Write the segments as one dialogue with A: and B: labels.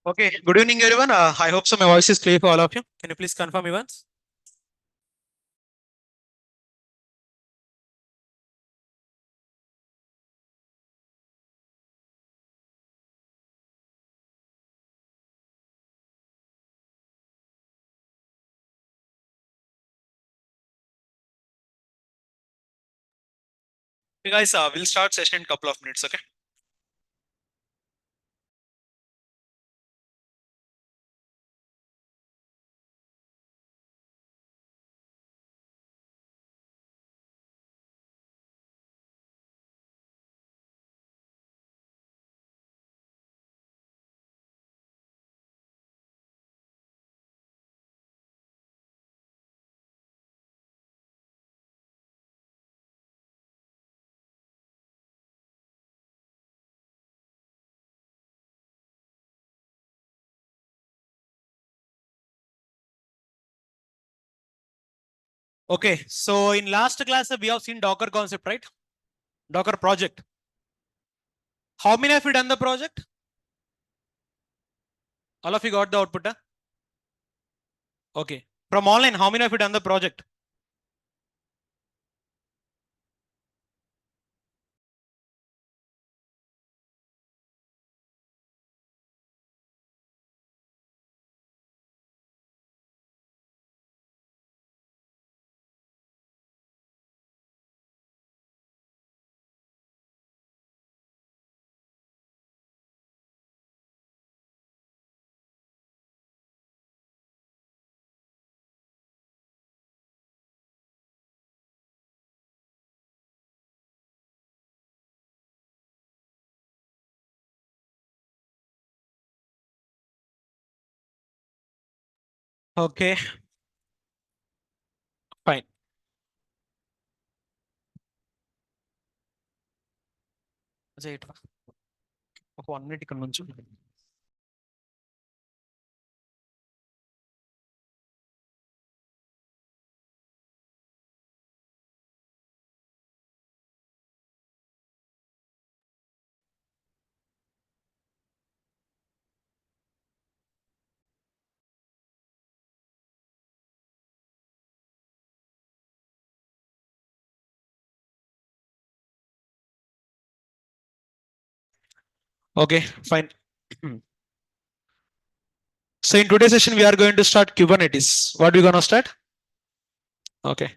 A: Okay, good evening, everyone. I hope so my voice is clear for all of you. Can you please confirm me once? Okay, guys, we'll start session in a couple of minutes. Okay. Okay. So in last class, we have seen Docker concept, right? Docker project. How many have you done the project? All of you got the output? Huh? Okay. From online, how many have you done the project? Okay. Fine. ఒక 1 minute ఇక్కడ నుంచి. Okay, fine. So in today's session, we are going to start Kubernetes. What are we going to start? Okay.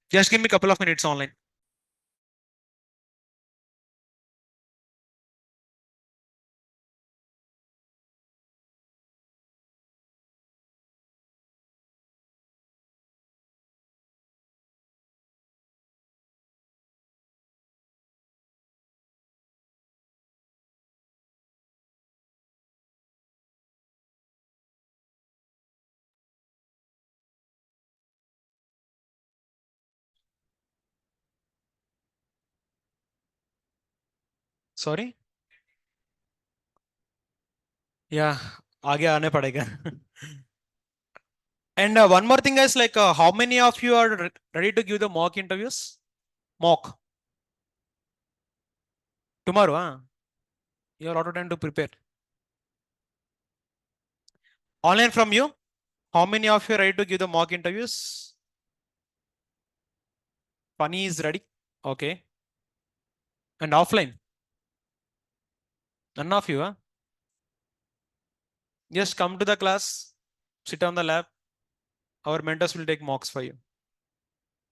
A: Just give me a couple of minutes online. Sorry? Yeah, आगे आने पड़ेगा. And one more thing is like, how many of you are ready to give the mock interviews? Mock tomorrow, huh? You have a lot of time to prepare. Online from you, how many of you are ready to give the mock interviews? Funny is ready. Okay. And offline, none of you, huh? Just come to the class, sit on the lab. Our mentors will take mocks for you.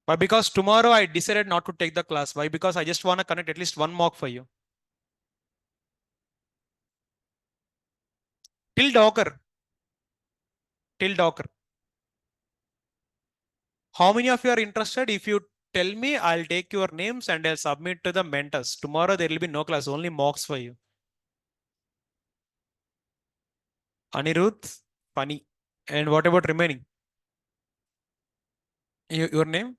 A: But because tomorrow I decided not to take the class. Why? Because I just want to connect at least one mock for you. Till Docker. Till Docker. How many of you are interested? If you tell me, I'll take your names and I'll submit to the mentors. Tomorrow there will be no class, only mocks for you. Anirudh, funny. And what about remaining? Your name?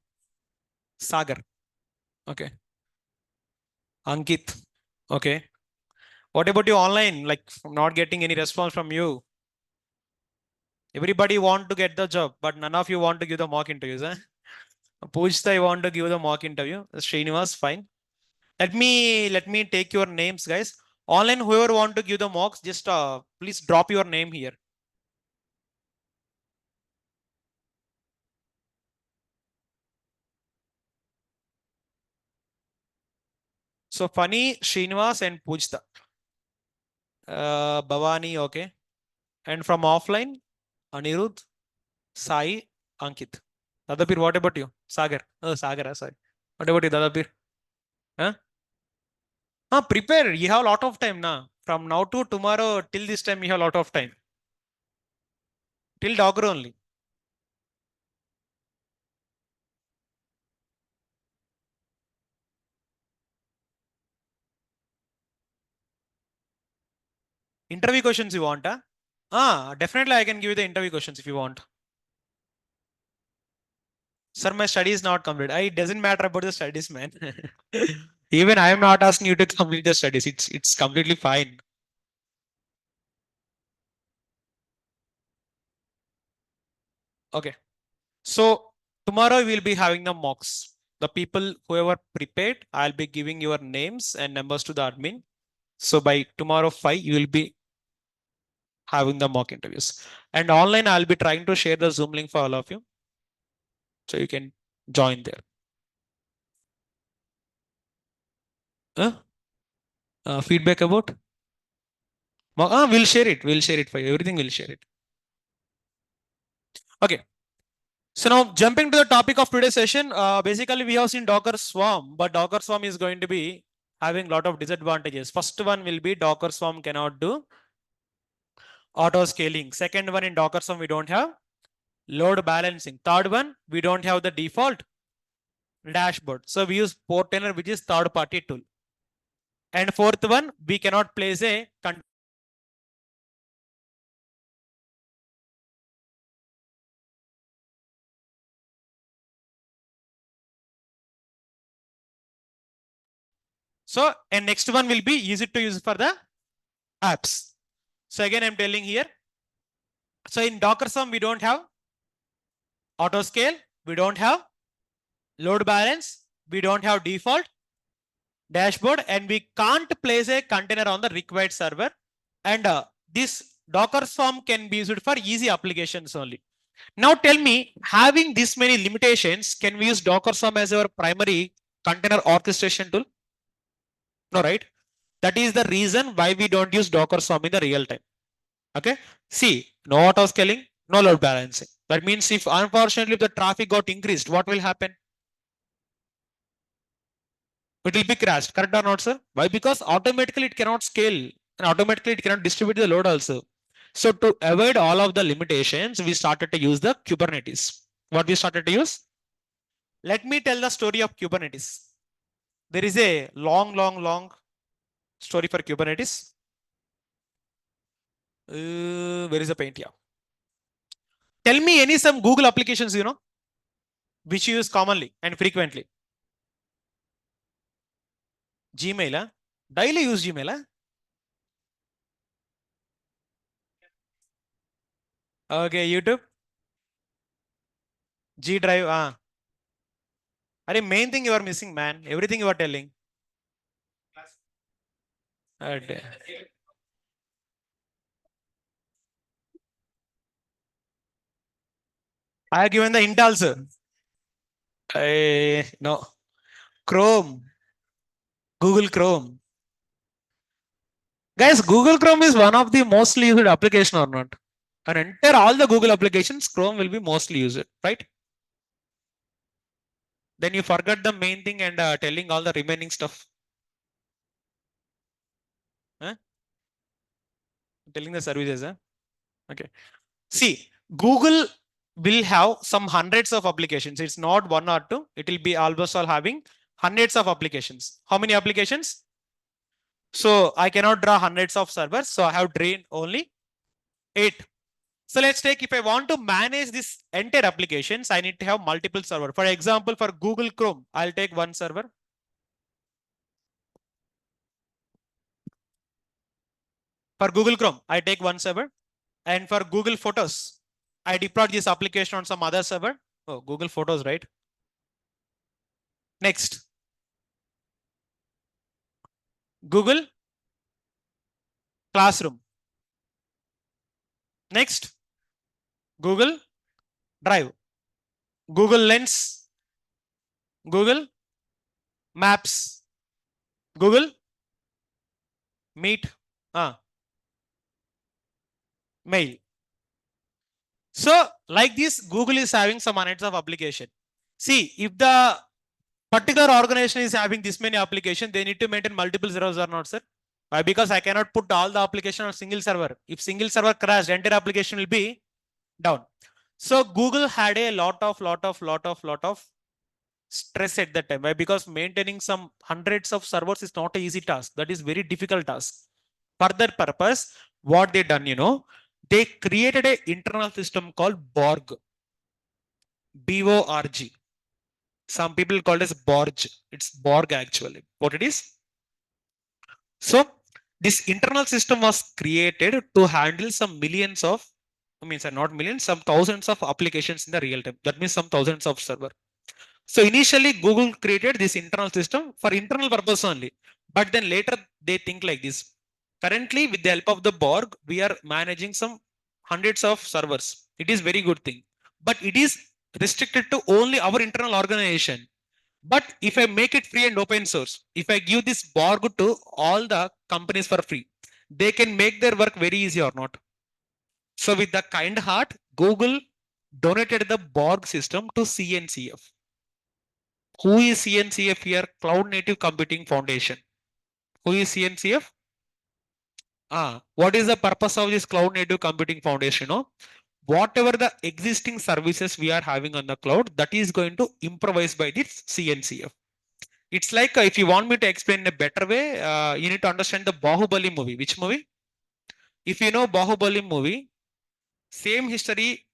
A: Sagar. Okay. Ankit. Okay. What about you online? Like not getting any response from you. Everybody want to get the job, but none of you want to give the mock interviews. Eh? Pujta, I want to give the mock interview. Srinivas, fine. Let me take your names, guys. Online, whoever want to give the mocks, just please drop your name here. So funny, Srinivas and Pujta. Bhavani, okay. And from offline, Anirudh, Sai, Ankit. Dadapir, what about you? Sagar. Oh, Sagar, sorry. What about you, Dadapir? Huh? Prepare. You have a lot of time now. From now to tomorrow till this time, you have a lot of time. Till Docker only. Interview questions you want, huh? Definitely I can give you the interview questions if you want. Sir, my study is not complete. It doesn't matter about the studies, man. Even I am not asking you to complete the studies. It's completely fine. Okay. So tomorrow we'll be having the mocks. The people whoever prepared, I'll be giving your names and numbers to the admin. So by tomorrow 5, you will be having the mock interviews. And online, I'll be trying to share the Zoom link for all of you. So you can join there. Feedback about? We'll share it. We'll share it for you. Everything we'll share it. Okay. So now jumping to the topic of today's session, basically we have seen Docker Swarm, but Docker Swarm is going to be having a lot of disadvantages. First one will be Docker Swarm cannot do auto scaling. Second one, in Docker Swarm we don't have load balancing. Third one, we don't have the default dashboard. So we use Portainer, which is third party tool. And fourth one, we cannot place a so, and next one will be easy to use for the apps. So again, I'm telling here. So in Docker Swarm, we don't have auto scale, we don't have load balance, we don't have default dashboard, and we can't place a container on the required server. And this Docker Swarm can be used for easy applications only. Now tell me, having this many limitations, can we use Docker Swarm as our primary container orchestration tool? No, right? That is the reason why we don't use Docker Swarm in the real time. Okay. See, no auto scaling, no load balancing. That means if unfortunately if the traffic got increased, what will happen? It will be crashed. Correct or not, sir? Why? Because automatically it cannot scale and automatically it cannot distribute the load also. So to avoid all of the limitations, we started to use the Kubernetes. What we started to use? Let me tell the story of Kubernetes. There is a long story for Kubernetes. Where is the paint? Yeah. Tell me any some Google applications, which you use commonly and frequently. Gmail, huh? Daily use Gmail, huh? Okay, YouTube, G Drive, Are main thing you are missing, man. Everything you are telling. Okay. I have given the hint also. No. Chrome, Google Chrome. Guys, Google Chrome is one of the mostly used application or not? And enter all the Google applications, Chrome will be mostly used, right? Then you forget the main thing and telling all the remaining stuff. Huh? Telling the services, huh? Okay. See, Google will have some hundreds of applications. It's not one or two. It will be almost all having hundreds of applications. How many applications? So I cannot draw hundreds of servers. So I have drawn only 8. So let's take, if I want to manage this entire applications, I need to have multiple server. For example, for Google Chrome, I'll take one server. For Google Chrome, I take one server. And for Google Photos, I deploy this application on some other server. Oh, Google Photos, right? Next, Google Classroom. Next, Google Drive, Google Lens, Google Maps, Google Meet, Mail. So like this, Google is having some hundreds of application. See, if the particular organization is having this many applications, they need to maintain multiple servers or not, sir? Why? Because I cannot put all the application on single server. If single server crashed, entire application will be down. So Google had a lot of stress at that time. Why? Because maintaining some hundreds of servers is not an easy task. That is very difficult task. For that purpose, what they done, they created an internal system called Borg. B-O-R-G. Some people call it as Borg. It's Borg actually. What it is? So this internal system was created to handle some millions of, not millions, some thousands of applications in the real time. That means some thousands of server. So initially Google created this internal system for internal purpose only. But then later they think like this. Currently, with the help of the Borg, we are managing some hundreds of servers. It is very good thing. But it is restricted to only our internal organization. But if I make it free and open source, if I give this Borg to all the companies for free, they can make their work very easy or not. So with the kind heart, Google donated the Borg system to CNCF. Who is CNCF here? Cloud Native Computing Foundation. Who is CNCF? What is the purpose of this Cloud Native Computing Foundation? Whatever the existing services we are having on the cloud, that is going to improvise by this CNCF. It's like, if you want me to explain in a better way, you need to understand the Bahubali movie. Which movie? If you know Bahubali movie, same history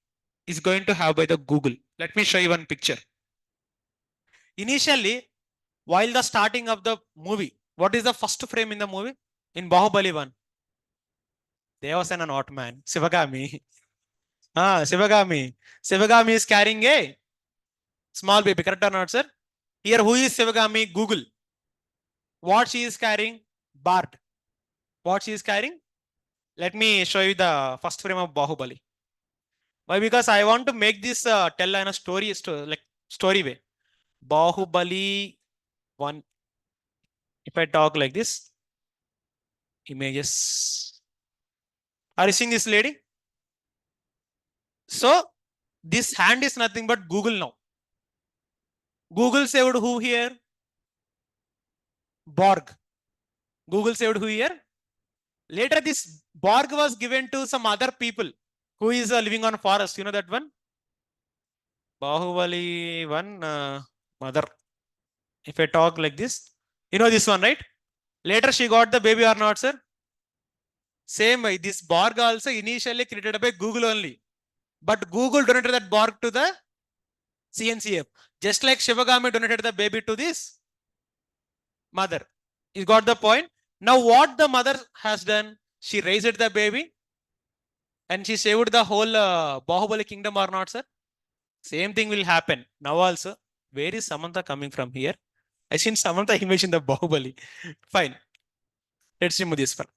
A: is going to have by the Google. Let me show you one picture. Initially, while the starting of the movie, what is the first frame in the movie? In Bahubali 1. Devasena not man. Sivagami. Sivagami. Sivagami is carrying a small baby. Correct or not, sir? Here, who is Sivagami? Google. What she is carrying? Bard. What she is carrying? Let me show you the first frame of Bahubali. Why? Because I want to make this tell in a story way. Bahubali 1. If I talk like this, images. Are you seeing this lady? So this hand is nothing but Google now. Google saved who here? Borg. Google saved who here? Later this Borg was given to some other people who is living on forest. You know that one? Bahubali 1 mother. If I talk like this, you know this one, right? Later she got the baby or not, sir? Same way, this Borg also initially created by Google only. But Google donated that Borg to the CNCF. Just like Shivagami donated the baby to this mother. You got the point? Now what the mother has done? She raised the baby and she saved the whole Bahubali kingdom or not, sir? Same thing will happen. Now also, where is Samantha coming from here? I seen Samantha image in the Bahubali. Fine. Let's remove this one.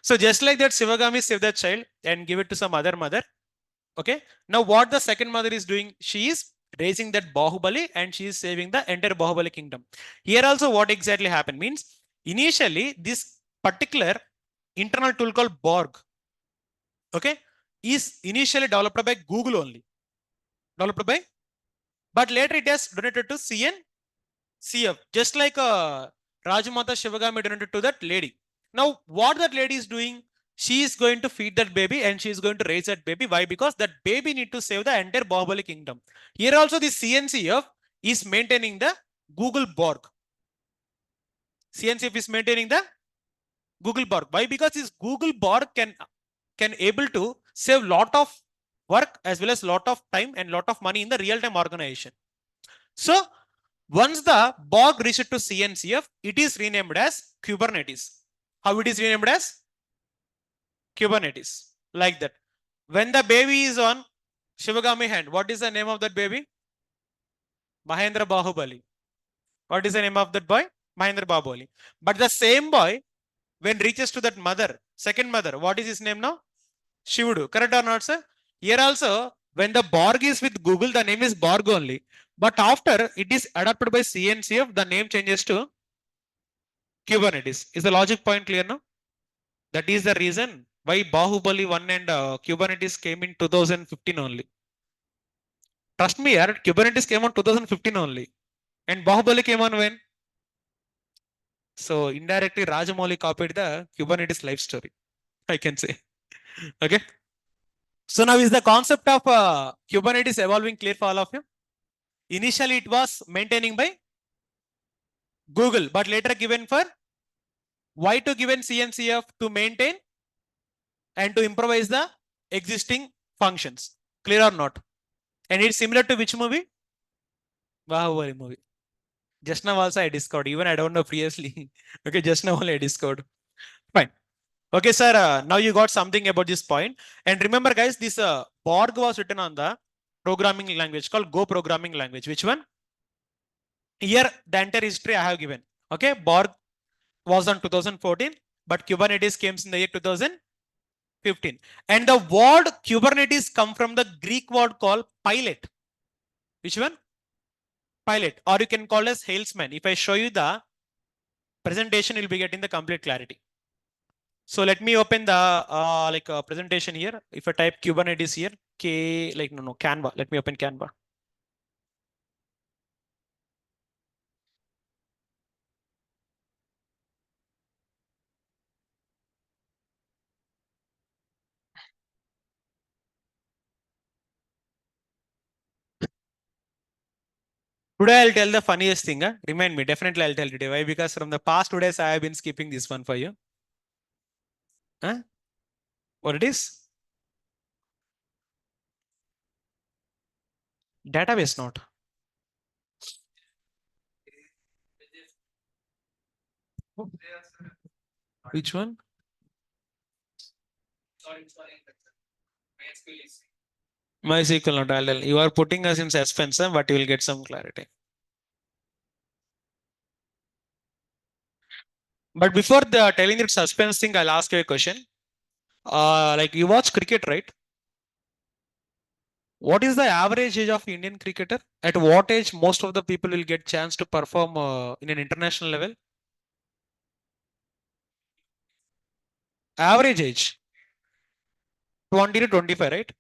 A: So just like that, Shivagami saved the child and give it to some other mother. Okay. Now what the second mother is doing? She is raising that Bahubali and she is saving the entire Bahubali kingdom. Here also what exactly happened means, initially this particular internal tool called Borg, okay, is initially developed by Google only. But later it has donated to CNCF, just like Rajamata Shivagami donated to that lady. Now what that lady is doing? She is going to feed that baby and she is going to raise that baby. Why? Because that baby need to save the entire Bahubali kingdom. Here also the CNCF is maintaining the Google Borg. CNCF is maintaining the Google Borg. Why? Because this Google Borg can able to save lot of work as well as lot of time and lot of money in the real-time organization. So once the Borg reached to CNCF, it is renamed as Kubernetes. How it is renamed as Kubernetes, like that. When the baby is on Shivagami hand, what is the name of that baby? Mahendra Bahubali. What is the name of that boy? Mahendra Bahubali. But the same boy, when reaches to that mother, second mother, what is his name now? Shivudu. Correct or not, sir? Here also, when the Borg is with Google, the name is Borg only. But after it is adopted by CNCF, the name changes to Kubernetes. Is the logic point clear now? That is the reason why Bahubali 1 and Kubernetes came in 2015 only. Trust me, yaar, Kubernetes came on 2015 only. And Bahubali came on when? So indirectly, Rajamouli copied the Kubernetes life story, I can say. Okay. So now is the concept of Kubernetes evolving clear for all of you? Initially, it was maintaining by Google, but later given for why to given CNCF to maintain and to improvise the existing functions. Clear or not? And it's similar to which movie? Bahubali movie. Just now also I discovered. Even I don't know previously. Okay, just now only I discovered. Fine. Okay, sir. Now you got something about this point. And remember, guys, this Borg was written on the programming language called Go programming language. Which one? Here, the entire history I have given. Okay, Borg was on 2014, but Kubernetes came in the year 2015. And the word Kubernetes come from the Greek word called pilot. Which one? Pilot, or you can call as salesman. If I show you the presentation, you'll be getting the complete clarity. So let me open the presentation here. If I type Kubernetes here, Canva. Let me open Canva. Today I'll tell the funniest thing. Remind me, definitely I'll tell today. Why? Because from the past 2 days I have been skipping this one for you. Huh? What it is? Database note. Which one? MySQL not. I'll tell. You are putting us in suspense, but you will get some clarity. But before the telling that suspense thing, I'll ask you a question. Like you watch cricket, right? What is the average age of Indian cricketer? At what age most of the people will get chance to perform in an international level? Average age 20 to 25, right?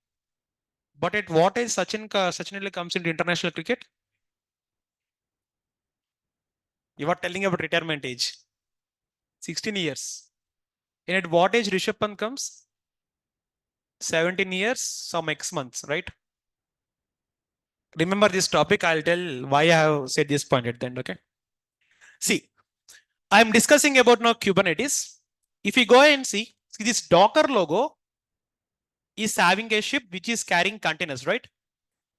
A: But at what age Sachin comes into international cricket? You are telling about retirement age. 16 years. And at what age Rishabh Pant comes? 17 years, some X months, right? Remember this topic, I'll tell why I have said this point at the end, okay? See, I'm discussing about now Kubernetes. If you go and see this Docker logo is having a ship which is carrying containers, right?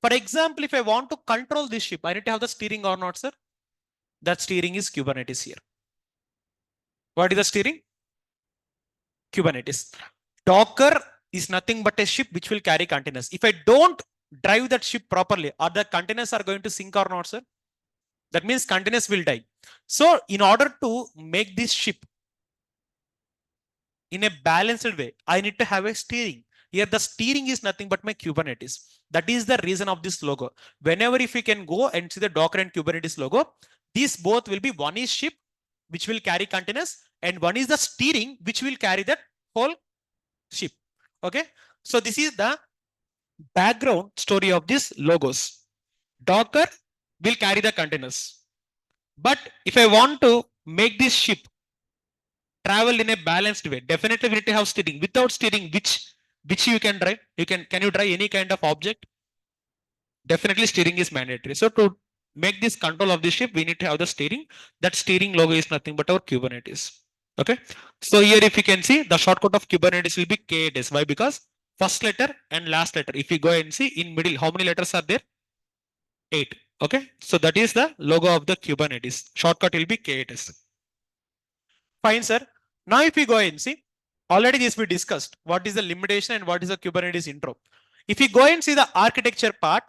A: For example, if I want to control this ship, I need to have the steering or not, sir? That steering is Kubernetes here. What is the steering? Kubernetes. Docker is nothing but a ship which will carry containers. If I don't drive that ship properly, are the containers are going to sink or not, sir? That means containers will die. So in order to make this ship in a balanced way, I need to have a steering. Here the steering is nothing but my Kubernetes. That is the reason of this logo. Whenever if you can go and see the Docker and Kubernetes logo, these both will be, one is ship which will carry containers and one is the steering which will carry that whole ship. Okay. So this is the background story of these logos. Docker will carry the containers. But if I want to make this ship travel in a balanced way. Definitely we need to have steering. Without steering, which you can drive? Can you drive any kind of object? Definitely steering is mandatory. So to make this control of the ship, we need to have the steering. That steering logo is nothing but our Kubernetes. Okay. So here if you can see the shortcut of Kubernetes will be KATS. Why? Because first letter and last letter. If you go and see in middle, how many letters are there? 8. Okay. So that is the logo of the Kubernetes. Shortcut will be KATS. Fine, sir. Now if we go and see, already this we discussed. What is the limitation and what is the Kubernetes intro? If you go and see the architecture part,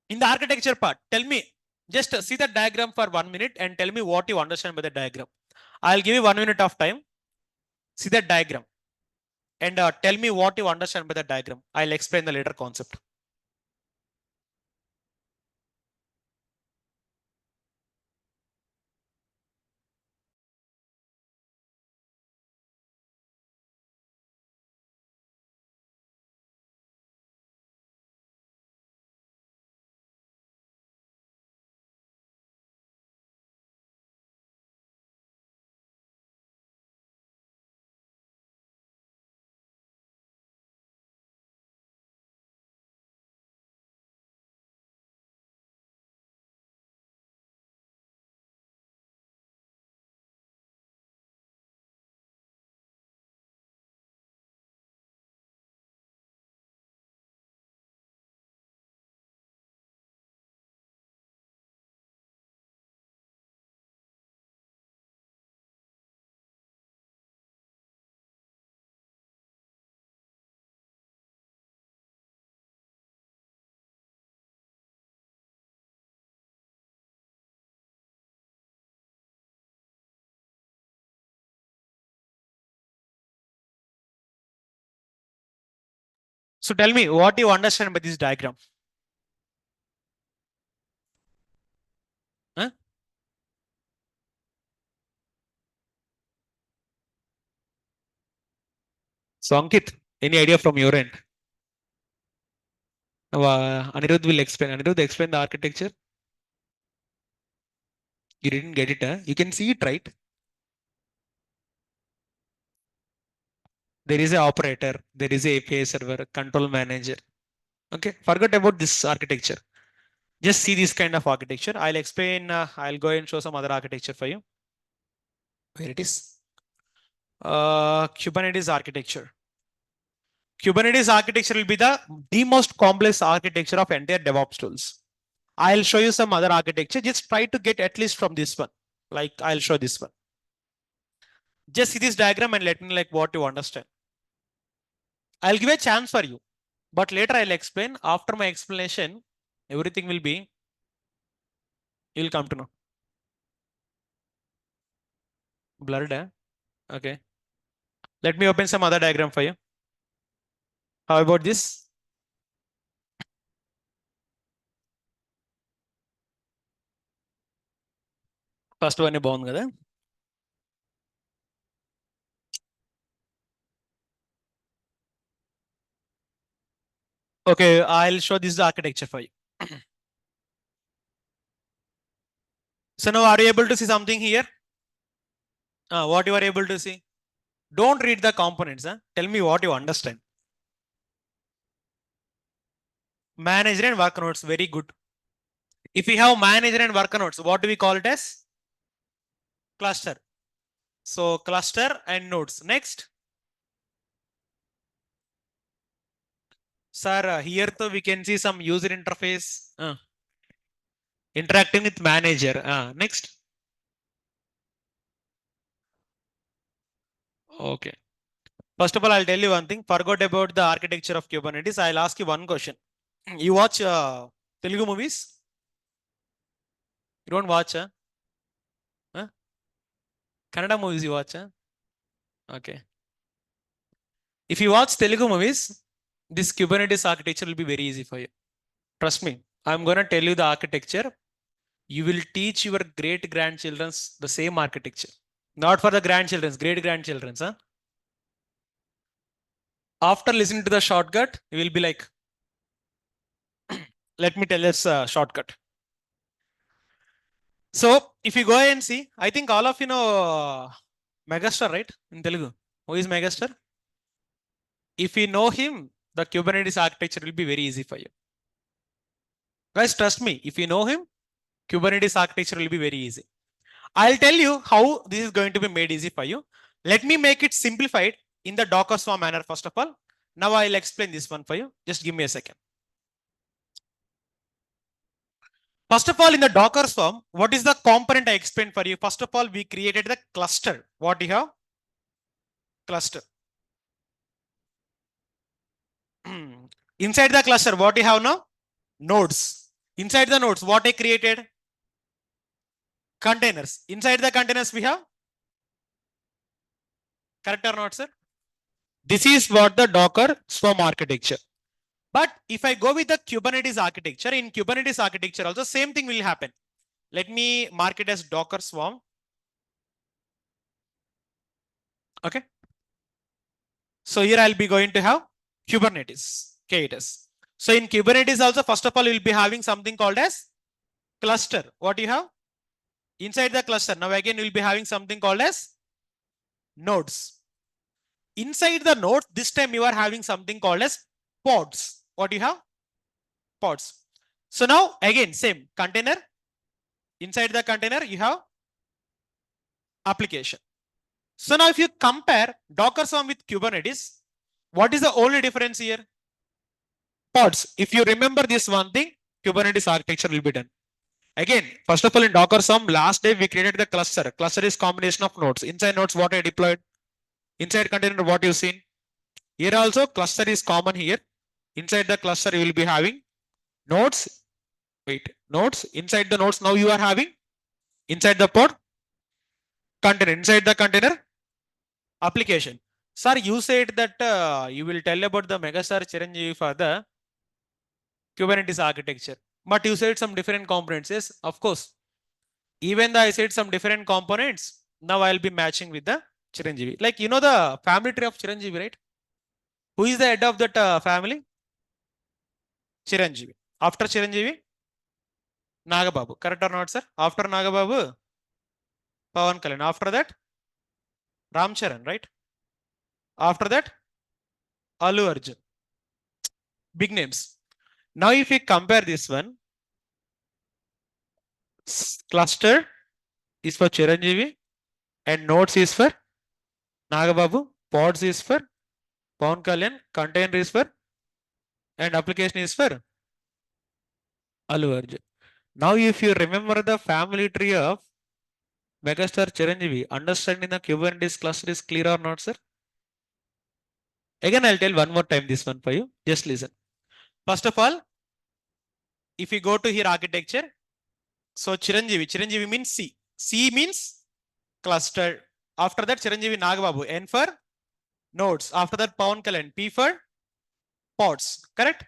A: in the architecture part, tell me, just see the diagram for 1 minute and tell me what you understand by the diagram. I'll give you 1 minute of time. See the diagram and tell me what you understand by the diagram. I'll explain the later concept. So tell me what you understand by this diagram. Huh? So Ankit, any idea from your end? Anirudh will explain. Anirudh, explain the architecture. You didn't get it, huh? You can see it, right? There is a operator, there is a API server, control manager. Okay, forget about this architecture. Just see this kind of architecture. I'll explain. I'll go and show some other architecture for you. Where it is? Kubernetes architecture. Kubernetes architecture will be the most complex architecture of entire DevOps tools. I'll show you some other architecture. Just try to get at least from this one. Like I'll show this one. Just see this diagram and let me like what you understand. I'll give a chance for you, but later I'll explain. After my explanation, everything will be, you'll come to know. Blurred, eh? Okay. Let me open some other diagram for you. How about this? First one బాగుంది కదా. Okay, I'll show this architecture for you. So now are you able to see something here? What you are able to see? Don't read the components. Huh? Tell me what you understand. Manager and worker nodes, very good. If we have manager and worker nodes, what do we call it as? Cluster. So cluster and nodes. Next. Sir, here too we can see some user interface. Interacting with manager. Next. Okay. First of all, I'll tell you one thing. Forgot about the architecture of Kubernetes. I'll ask you one question. You watch Telugu movies? You don't watch? Huh? Kannada movies you watch? Okay. If you watch Telugu movies, this Kubernetes architecture will be very easy for you. Trust me. I'm going to tell you the architecture. You will teach your great grandchildren the same architecture. Not for the grandchildren's, great grandchildren's. Huh? After listening to the shortcut, you will be like, let me tell us shortcut. So if you go and see, I think all of you know Megastar, right? In Telugu. Who is Megastar? If you know him, the Kubernetes architecture will be very easy for you. Guys, trust me. If you know him, Kubernetes architecture will be very easy. I'll tell you how this is going to be made easy for you. Let me make it simplified in the Docker Swarm manner, first of all. Now I'll explain this one for you. Just give me a second. First of all, in the Docker Swarm, what is the component I explained for you? First of all, we created the cluster. What do you have? Cluster. Inside the cluster, what do you have now? Nodes. Inside the nodes, what I created? Containers. Inside the containers, we have? Correct or not, sir? This is what the Docker Swarm architecture. But if I go with the Kubernetes architecture, in Kubernetes architecture also same thing will happen. Let me mark it as Docker Swarm. Okay. So here I'll be going to have Kubernetes, KTS. So in Kubernetes also, first of all, we'll be having something called as cluster. What do you have? Inside the cluster, now again, we'll be having something called as nodes. Inside the nodes, this time you are having something called as pods. What do you have? Pods. So now again, same container. Inside the container, you have application. So now if you compare Docker Swarm with Kubernetes, what is the only difference here? Pods. If you remember this one thing, Kubernetes architecture will be done. Again, first of all, in Docker Swarm, last day we created the cluster. Cluster is combination of nodes. Inside nodes, what I deployed. Inside container, what you've seen. Here also, cluster is common here. Inside the cluster, you will be having nodes. Wait, nodes. Inside the nodes, now you are having inside the pod container. Inside the container, application. Sir, you said that you will tell about the Megastar Chiranjeevi for the Kubernetes architecture. But you said some different components. Yes, of course. Even though I said some different components, now I'll be matching with the Chiranjeevi. Like, you know the family tree of Chiranjeevi, right? Who is the head of that family? Chiranjeevi. After Chiranjeevi? Nagababu. Correct or not, sir? After Nagababu? Pawan Kalyan. After that? Ram Charan, right? After that? Allu Arjun. Big names. Now, if you compare this one, cluster is for Chiranjeevi and nodes is for Nagababu, pods is for Pawan Kalyan, container is for and application is for Allu Arjun. Now, if you remember the family tree of Megastar Chiranjeevi, understanding the Kubernetes cluster is clear or not, sir? Again, I'll tell one more time this one for you. Just listen. First of all, if you go to here architecture, so Chiranjeevi means C. C means cluster. After that, Chiranjeevi Nagababu. N for nodes. After that, Pawan Kalyan. P for pods. Correct?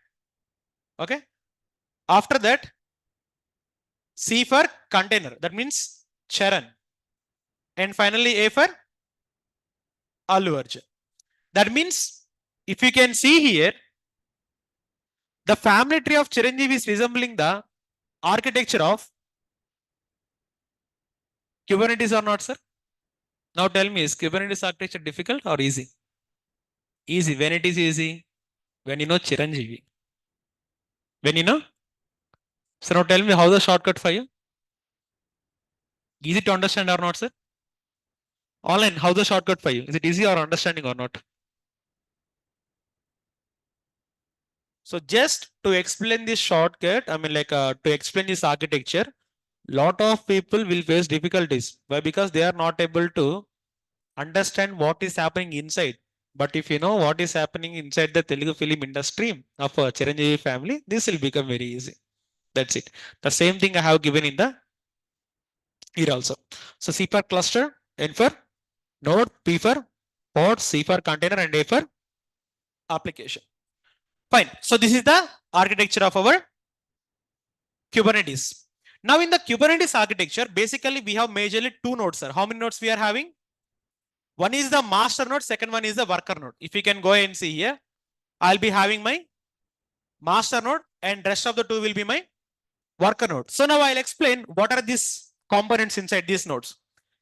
A: Okay. After that, C for container. That means Charan. And finally, A for Allu Arjun. That means, if you can see here, the family tree of Chiranjeevi is resembling the architecture of Kubernetes or not, sir? Now tell me, is Kubernetes architecture difficult or easy? Easy. When it is easy? When you know Chiranjeevi. When you know? So now tell me how the shortcut for you? Easy to understand or not, sir? Online, how the shortcut for you? Is it easy or understanding or not? So just to explain this shortcut, to explain this architecture, lot of people will face difficulties. Why? Because they are not able to understand what is happening inside. But if you know what is happening inside the Telugu film industry of a Chiranjeevi family, this will become very easy. That's it. The same thing I have given in the here also. So C for cluster, N for node, P for pod, C for container, and A for application. Fine. So this is the architecture of our Kubernetes. Now in the Kubernetes architecture, basically we have majorly two nodes, sir. How many nodes we are having? One is the master node, second one is the worker node. If you can go and see here, I'll be having my master node and rest of the two will be my worker node. So now I'll explain what are these components inside these nodes.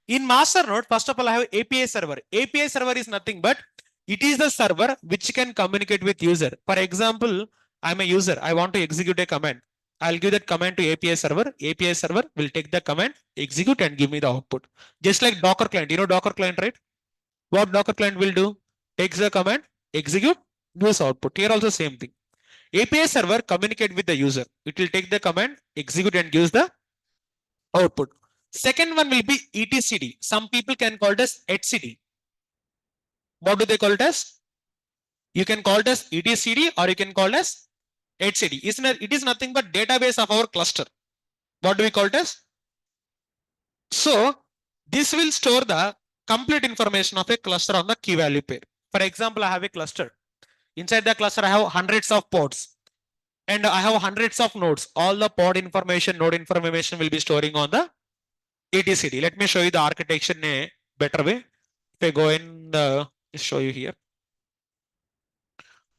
A: In master node, first of all, I have API server. API server is nothing but it is the server which can communicate with user. For example, I'm a user. I want to execute a command. I'll give that command to API server. API server will take the command, execute, and give me the output. Just like Docker client. You know Docker client, right? What Docker client will do? Takes the command, execute, gives output. Here also same thing. API server communicate with the user. It will take the command, execute, and gives the output. Second one will be etcd. Some people can call it as etcd. What do they call it as? You can call it as etcd or you can call it as etcd. It is nothing but database of our cluster. What do we call it as? So this will store the complete information of a cluster on the key value pair. For example, I have a cluster. Inside the cluster, I have hundreds of pods and I have hundreds of nodes. All the pod information, node information will be storing on the etcd. Let me show you the architecture in a better way. If I go in, show you here.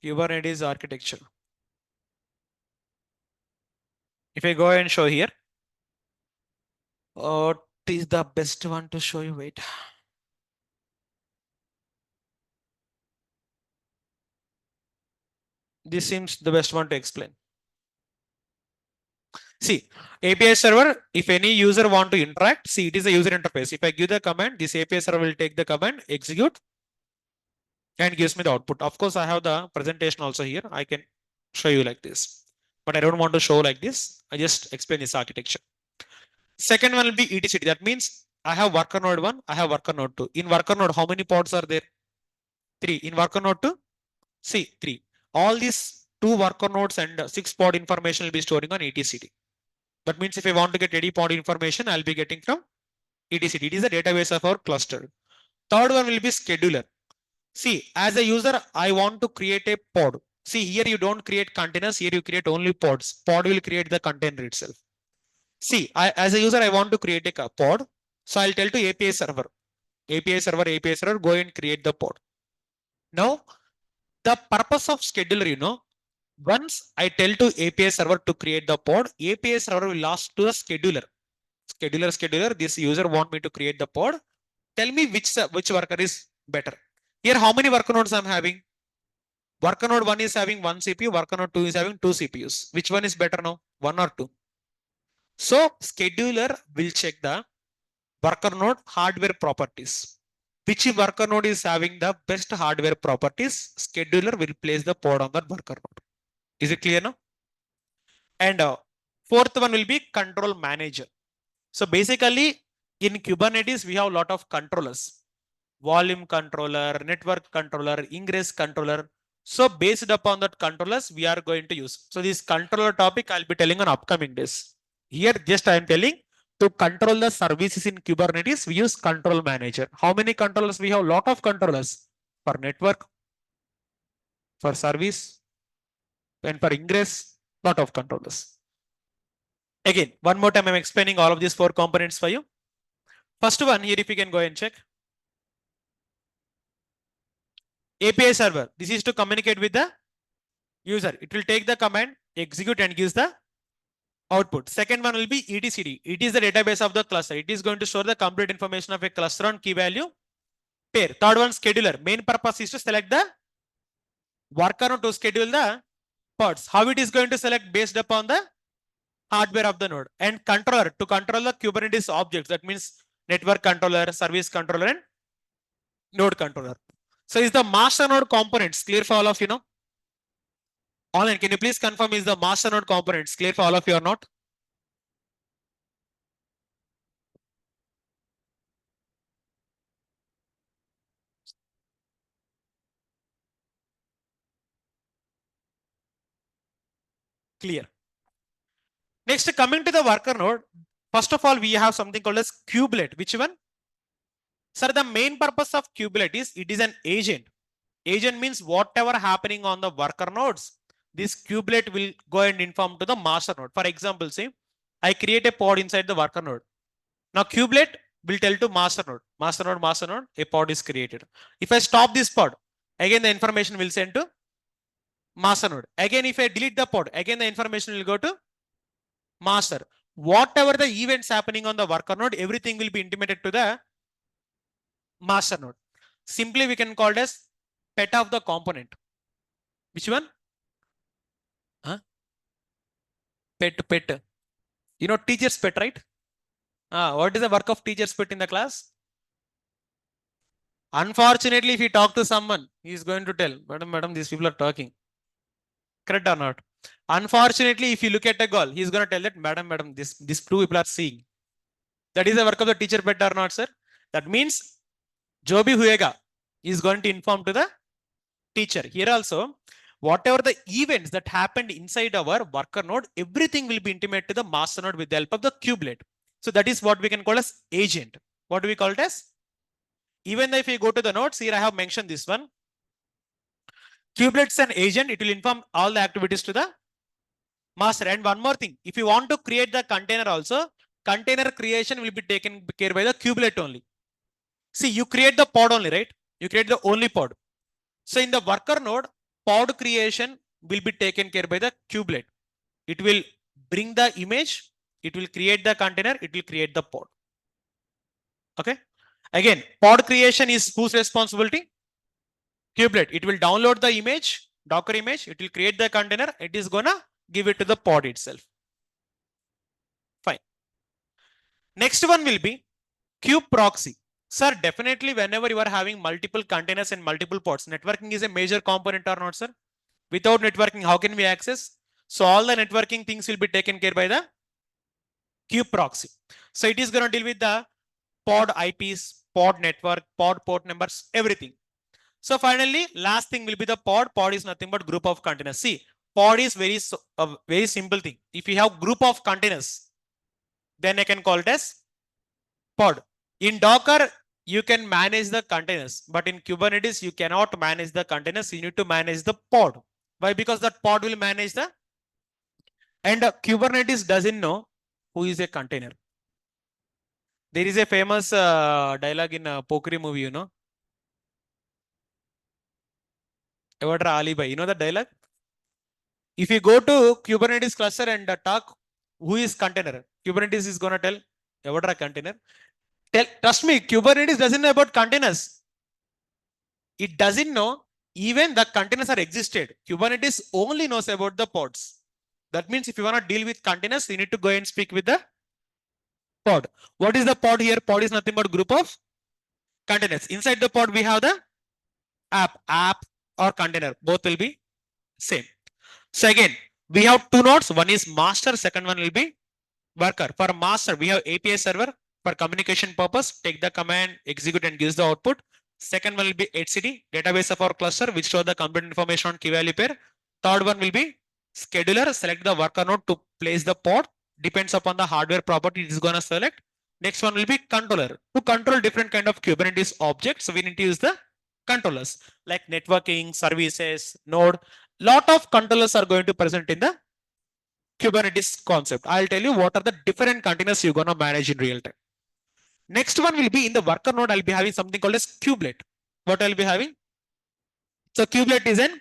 A: Kubernetes architecture. If I go and show here, what is the best one to show you? Wait. This seems the best one to explain. See, API server, if any user want to interact, see, it is a user interface. If I give the command, this API server will take the command, execute, and gives me the output. Of course, I have the presentation also here. I can show you like this, but I don't want to show like this. I just explain this architecture. Second one will be etcd. That means I have worker node 1, I have worker node 2. In worker node, how many pods are there? 3. In worker node 2, see 3. All these 2 worker nodes and 6 pod information will be storing on etcd. That means if I want to get any pod information, I'll be getting from etcd. It is a database of our cluster. Third one will be scheduler. See, as a user, I want to create a pod. See, here you don't create containers. Here you create only pods. Pod will create the container itself. See, as a user, I want to create a pod. So I'll tell to API server, go and create the pod. Now, the purpose of scheduler, once I tell to API server to create the pod, API server will ask to the scheduler. Scheduler, this user want me to create the pod. Tell me which worker is better. Here, how many worker nodes I'm having? Worker node 1 is having 1 CPU, worker node 2 is having 2 CPUs. Which one is better now? 1 or 2? So scheduler will check the worker node hardware properties. Which worker node is having the best hardware properties? Scheduler will place the pod on that worker node. Is it clear now? And fourth one will be control manager. So basically in Kubernetes, we have a lot of controllers. Volume controller, network controller, ingress controller. So based upon that controllers, we are going to use. So this controller topic, I'll be telling on upcoming days. Here, just I am telling to control the services in Kubernetes, we use control manager. How many controllers? We have a lot of controllers for network, for service, and for ingress, lot of controllers. Again, one more time, I'm explaining all of these 4 components for you. First one here, if you can go and check. API server. This is to communicate with the user. It will take the command, execute, and gives the output. Second one will be etcd. It is the database of the cluster. It is going to store the complete information of a cluster on key value pair. Third one, scheduler. Main purpose is to select the worker node to schedule the pods. How it is going to select based upon the hardware of the node. And controller to control the Kubernetes objects. That means network controller, service controller, and node controller. So is the master node components clear for all of you now? Online, can you please confirm is the master node components clear for all of you or not? Clear. Next, coming to the worker node, first of all, we have something called as kubelet. Which one? Sir, the main purpose of kubelet is it is an agent. Agent means whatever happening on the worker nodes, this kubelet will go and inform to the master node. For example, say I create a pod inside the worker node. Now kubelet will tell to master node, a pod is created. If I stop this pod, again the information will send to master node. Again, if I delete the pod, again the information will go to master. Whatever the events happening on the worker node, everything will be intimated to the master node. Simply we can call it as pet of the component. Which one? Huh? Pet. You know teacher's pet, right? What is the work of teacher's pet in the class? Unfortunately, if you talk to someone, he is going to tell, madam, these people are talking. Correct or not? Unfortunately, if you look at a girl, he is going to tell that, madam, these two people are seeing. That is the work of the teacher pet or not, sir? That means, jo bhi huyega is going to inform to the teacher. Here also, whatever the events that happened inside our worker node, everything will be intimated to the master node with the help of the kubelet. So that is what we can call as agent. What do we call it as? Even if you go to the nodes, here I have mentioned this one. Kubelets and agent, it will inform all the activities to the master. And one more thing, if you want to create the container also, container creation will be taken care by the kubelet only. See, you create the pod only, right? You create the only pod. So in the worker node, pod creation will be taken care by the kubelet. It will bring the image, it will create the container, it will create the pod. Okay. Again, pod creation is whose responsibility? Kubelet. It will download the image, Docker image, it will create the container, it is gonna give it to the pod itself. Fine. Next one will be kube proxy. Sir, definitely whenever you are having multiple containers and multiple pods, networking is a major component or not, sir? Without networking, how can we access? So all the networking things will be taken care by the kube proxy. So it is going to deal with the pod IPs, pod network, pod port numbers, everything. So finally, last thing will be the pod. Pod is nothing but group of containers. See, pod is very simple thing. If you have group of containers, then I can call it as pod. In Docker, you can manage the containers, but in Kubernetes, you cannot manage the containers. You need to manage the pod. Why? Because that pod will manage the, and Kubernetes doesn't know who is a container. There is a famous dialogue in a Pokri movie, you know. Evadra Alibi. You know the dialogue? If you go to Kubernetes cluster and talk who is container, Kubernetes is going to tell Evadra container. Trust me, Kubernetes doesn't know about containers. It doesn't know even the containers are existed. Kubernetes only knows about the pods. That means if you want to deal with containers, you need to go and speak with the pod. What is the pod here? Pod is nothing but group of containers. Inside the pod, we have the app or container. Both will be same. So again, we have two nodes. One is master. Second one will be worker. For master, we have API server for communication purpose. Take the command, execute and gives the output. Second one will be HCD, database of our cluster, which store the complete information on key value pair. Third one will be scheduler. Select the worker node to place the pod. Depends upon the hardware property it is going to select. Next one will be controller. To control different kind of Kubernetes objects, so we need to use the controllers like networking, services, node. Lot of controllers are going to present in the Kubernetes concept. I'll tell you what are the different containers you're going to manage in real time. Next one will be in the worker node. I'll be having something called as kubelet. What I'll be having? So kubelet is an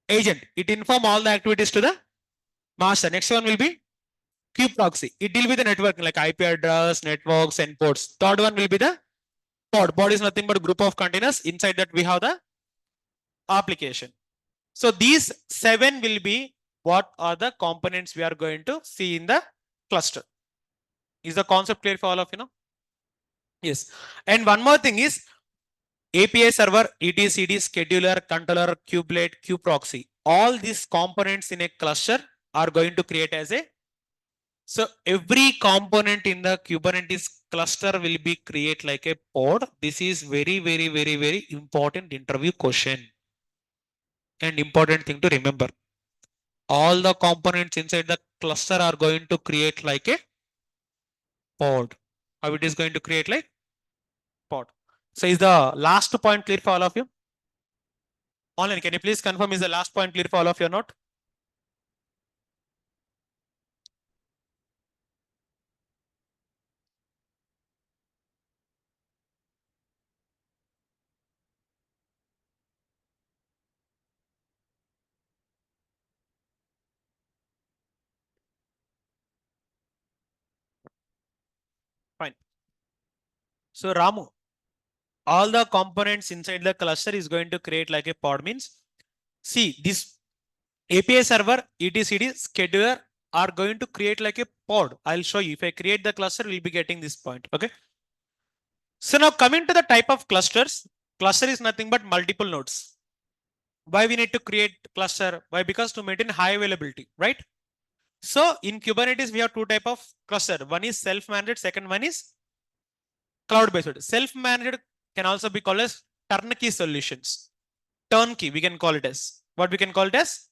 A: agent. It inform all the activities to the master. Next one will be kube proxy. It deal with the networking like IP address, networks, and ports. Third one will be the pod. Pod is nothing but a group of containers. Inside that we have the application. So these 7 will be what are the components we are going to see in the cluster. Is the concept clear for all of you know? Yes. And one more thing is API server, etcd, scheduler, controller, kubelet, kubeproxy. All these components in a cluster are going to create as a. So every component in the Kubernetes cluster will be create like a pod. This is very important interview question and important thing to remember. All the components inside the cluster are going to create like a pod. How it is going to create like pod. So is the last point clear for all of you? Online, can you please confirm is the last point clear for all of your note? Fine. So Ramu, all the components inside the cluster is going to create like a pod means. See, this API server, etcd, scheduler are going to create like a pod. I'll show you. If I create the cluster, we'll be getting this point. Okay. So now coming to the type of clusters, cluster is nothing but multiple nodes. Why we need to create cluster? Why? Because to maintain high availability, right? So in Kubernetes, we have two type of cluster. One is self-managed, second one is cloud-based. Self-managed can also be called as turnkey solutions. Turnkey, we can call it as. What we can call it as?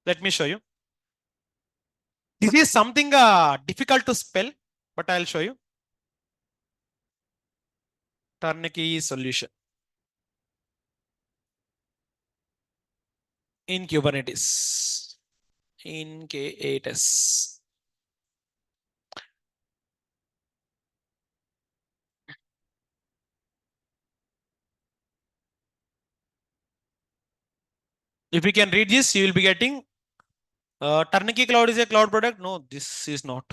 A: Let me show you. This is something difficult to spell, but I'll show you. Turnkey solution in Kubernetes. In K8s. If you can read this, you will be getting turnkey cloud is a cloud product. No, this is not.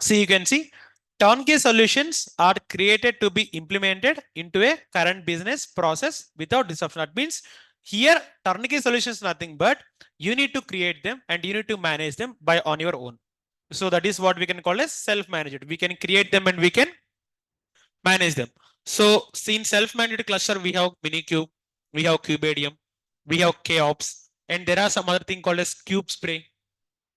A: See, you can see turnkey solutions are created to be implemented into a current business process without disruption. That means here turnkey solutions nothing but you need to create them and you need to manage them by on your own. So that is what we can call as self-managed. We can create them and we can manage them. So in self-managed cluster, we have Minikube, we have Kubedium, we have KOps, and there are some other thing called as Cube Spray,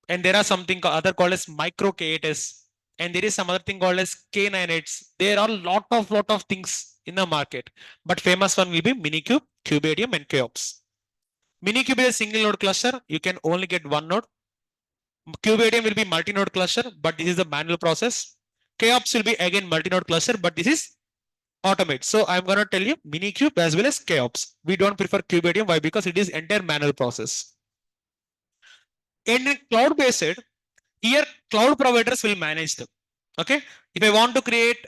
A: and there are something other called as micro K8s, and there is some other thing called as K9s. There are lot of things in the market, but famous one will be Minikube, Kubedium, and KOps. Minikube is a single node cluster. You can only get one node. Kubedium will be multi-node cluster, but this is a manual process. KOps will be again multi-node cluster, but this is automate. So I'm going to tell you Minikube as well as KOps. We don't prefer Kubedium. Why? Because it is entire manual process. In cloud-based, here cloud providers will manage them. Okay. If I want to create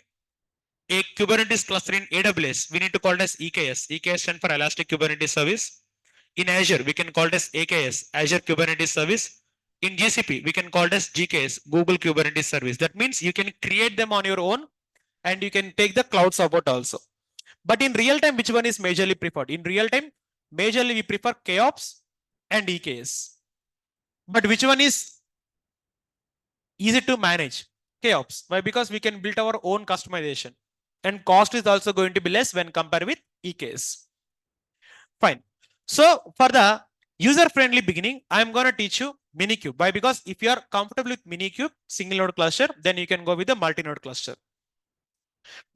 A: a Kubernetes cluster in AWS, we need to call it as EKS. EKS stands for Elastic Kubernetes Service. In Azure, we can call it as AKS, Azure Kubernetes Service. In GCP, we can call it as GKS, Google Kubernetes Service. That means you can create them on your own and you can take the cloud support also. But in real time, which one is majorly preferred? In real time, majorly we prefer KOps and EKS. But which one is easy to manage? KOps. Why? Because we can build our own customization. And cost is also going to be less when compared with EKS. Fine. So for the user-friendly beginning, I'm going to teach you Minikube. Why? Because if you are comfortable with Minikube, single node cluster, then you can go with the multi-node cluster.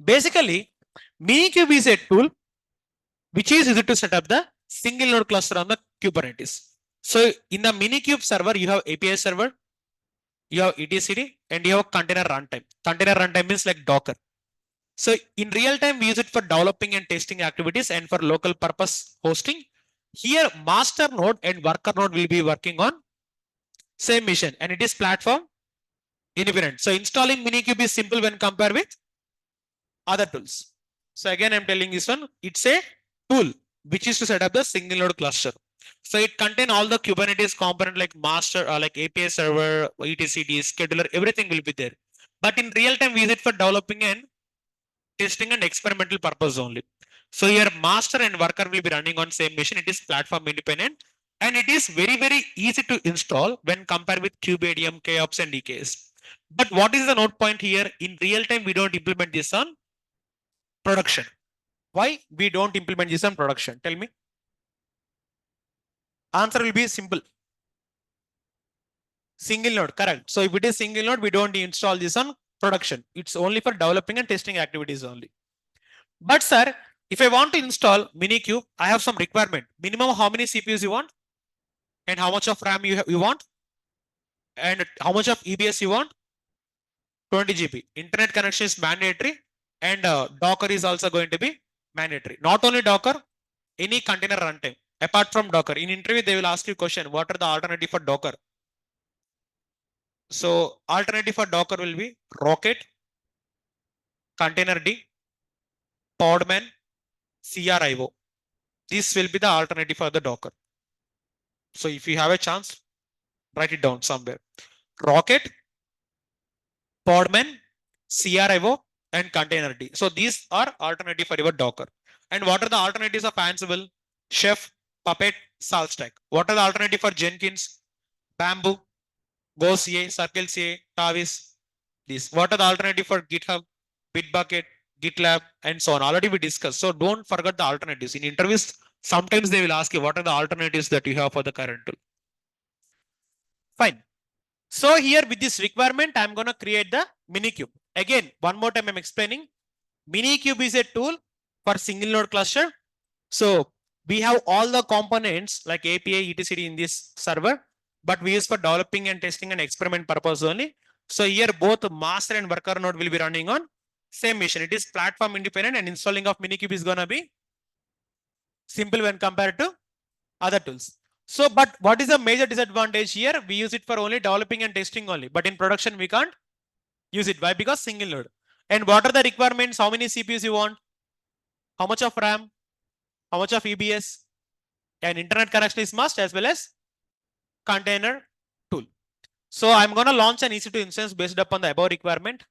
A: Basically, Minikube is a tool which is used to set up the single node cluster on the Kubernetes. So in the Minikube server, you have API server, you have etcd, and you have container runtime. Container runtime means like Docker. So in real time, we use it for developing and testing activities and for local purpose hosting. Here, master node and worker node will be working on same mission, and it is platform independent. So installing Minikube is simple when compared with other tools. So again, I'm telling this one, it's a tool which is to set up the single node cluster. So it contains all the Kubernetes component like master, like API server, etcd, scheduler, everything will be there. But in real time, we use it for developing and testing and experimental purpose only. So here master and worker will be running on same machine. It is platform independent and it is very easy to install when compared with Kubedium, KOps and EKS. But what is the note point here? In real time, we don't implement this on production. Why we don't implement this on production? Tell me. Answer will be simple. Single node, correct. So if it is single node, we don't install this on production. It's only for developing and testing activities only. But sir, if I want to install Minikube, I have some requirement. Minimum how many CPUs you want? And how much of RAM you want? And how much of EBS you want? 20 GB. Internet connection is mandatory. And Docker is also going to be mandatory. Not only Docker, any container runtime. Apart from Docker. In interview, they will ask you question, what are the alternative for Docker? So alternative for Docker will be Rocket, Containerd, Podman, CRIO. This will be the alternative for the Docker. So if you have a chance, Write it down somewhere. Rocket, Podman, CRIO, and Containerd. So these are alternative for your Docker. And what are the alternatives of Ansible, Chef, Puppet, SaltStack? What are the alternative for Jenkins, Bamboo, GoCA, CircleCA, Tavis? These. What are the alternative for GitHub, Bitbucket, GitLab, and so on? Already we discussed. So don't forget the alternatives. In interviews, sometimes they will ask you what are the alternatives that you have for the current tool. Fine. So here with this requirement, I'm going to create the Minikube. Again, one more time I'm explaining. Minikube is a tool for single node cluster. So we have all the components like API, etc. in this server, but we use for developing and testing and experiment purpose only. So here both master and worker node will be running on same machine. It is platform independent and installing of Minikube is going to be simple when compared to other tools. So, but what is the major disadvantage here? We use it for only developing and testing only, but in production we can't use it. Why? Because single node. And what are the requirements? How many CPUs you want? How much of RAM? How much of EBS? And internet connection is must, as well as container tool. So I'm going to launch an EC2 instance based upon the above requirement.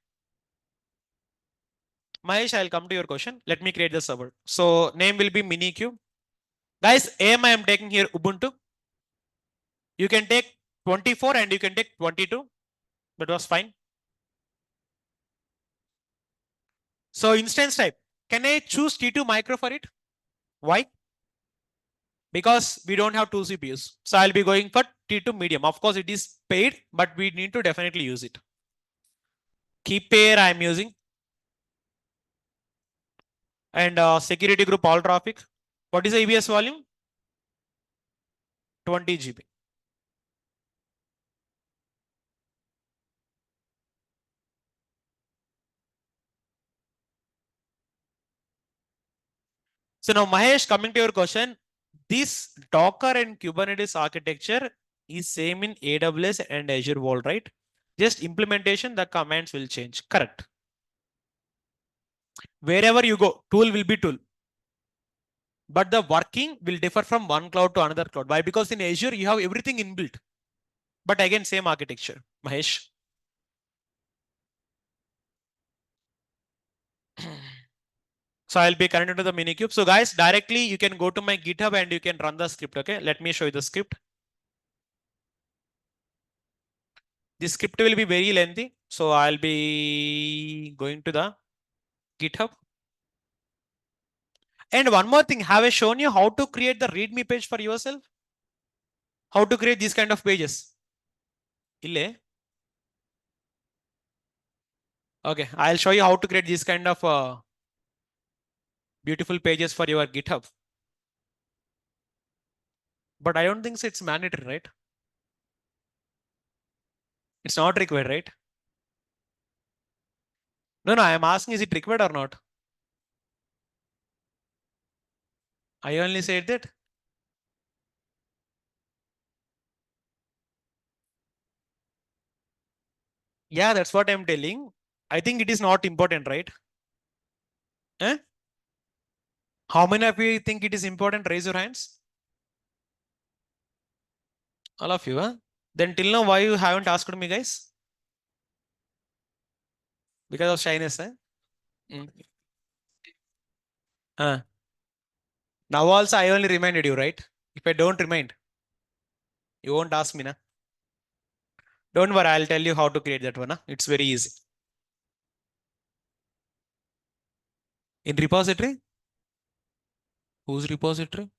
A: Mahesh, I'll come to your question. Let me create the server. So name will be Minikube. Guys, AMI I am taking here Ubuntu. You can take 24 and you can take 22. That was fine. So instance type. Can I choose T2 micro for it? Why? Because we don't have two CPUs. So I'll be going for T2 medium. Of course, it is paid, but we need to definitely use it. Key pair I'm using. And security group all traffic. What is the EBS volume? 20 GB. So now Mahesh, coming to your question, this Docker and Kubernetes architecture is same in AWS and Azure world, right? Just implementation, the commands will change. Correct. Wherever you go, tool will be tool. But the working will differ from one cloud to another cloud. Why? Because in Azure, you have everything inbuilt. But again, same architecture. Mahesh. So I'll be connected to the Minikube. So guys, directly you can go to my GitHub and you can run the script. Okay, let me show you the script. This script will be very lengthy. So I'll be going to the GitHub. And one more thing, have I shown you how to create the README page for yourself? How to create these kind of pages? Ille. Okay, I'll show you how to create these kind of beautiful pages for your GitHub. But I don't think so it's mandatory, right? It's not required, right? No, I am asking, is it required or not? I only said that. Yeah, that's what I'm telling. I think it is not important, right? Eh? How many of you think it is important? Raise your hands. All of you, huh? Then till now, why you haven't asked me, guys? Because of shyness, eh? Mm. Now also, I only reminded you, right? If I don't remind, you won't ask me, na? Don't worry, I'll tell you how to create that one. Huh? It's very easy. In repository? Whose repository?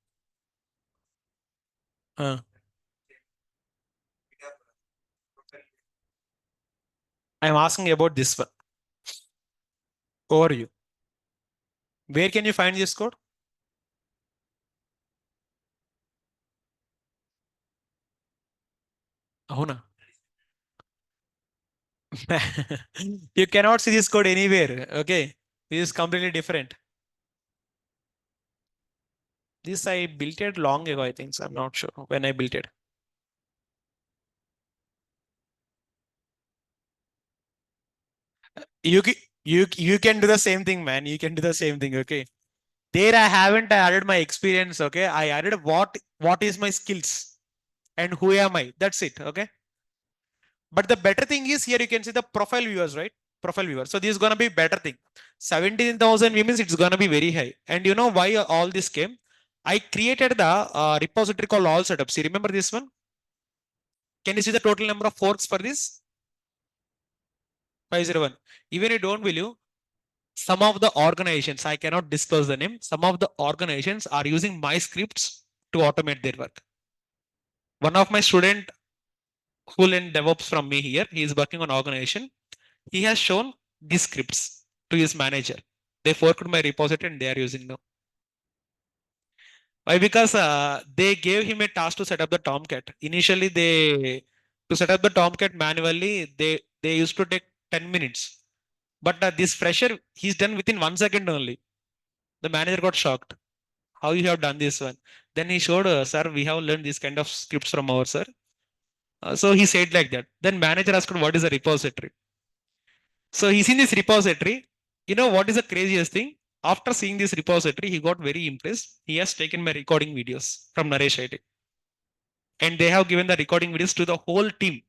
A: I'm asking about this one. Overview. Where can you find this code? Ahuna. You cannot see this code anywhere. Okay. This is completely different. This I built it long ago, I think. So I'm not sure when I built it. You can do the same thing, man. You can do the same thing. Okay. There I haven't added my experience. Okay. I added what is my skills. and who am I. That's it. Okay. But the better thing is here you can see the profile viewers, right? Profile viewer. So this is gonna be better thing. 17,000 means it's gonna be very high. And you know why all this came? I created the repository called all setups. You remember this one? Can you see the total number of forks for this? 501. Even you don't believe, some of the organizations, I cannot disclose the name, some of the organizations are using my scripts to automate their work. One of my student who learned DevOps from me here, he is working on organization. He has shown these scripts to his manager. They forked my repository and they are using now. Why? Because they gave him a task to set up the Tomcat. Initially, to set up the Tomcat manually, they used to take 10 minutes. But this fresher, he's done within 1 second only. The manager got shocked. How you have done this one? Then he showed, sir, we have learned this kind of scripts from our sir. So he said like that. Then manager asked, what is a repository? So he's in this repository. You know what is the craziest thing? After seeing this repository, he got very impressed. He has taken my recording videos from Naresh IT. And they have given the recording videos to the whole team.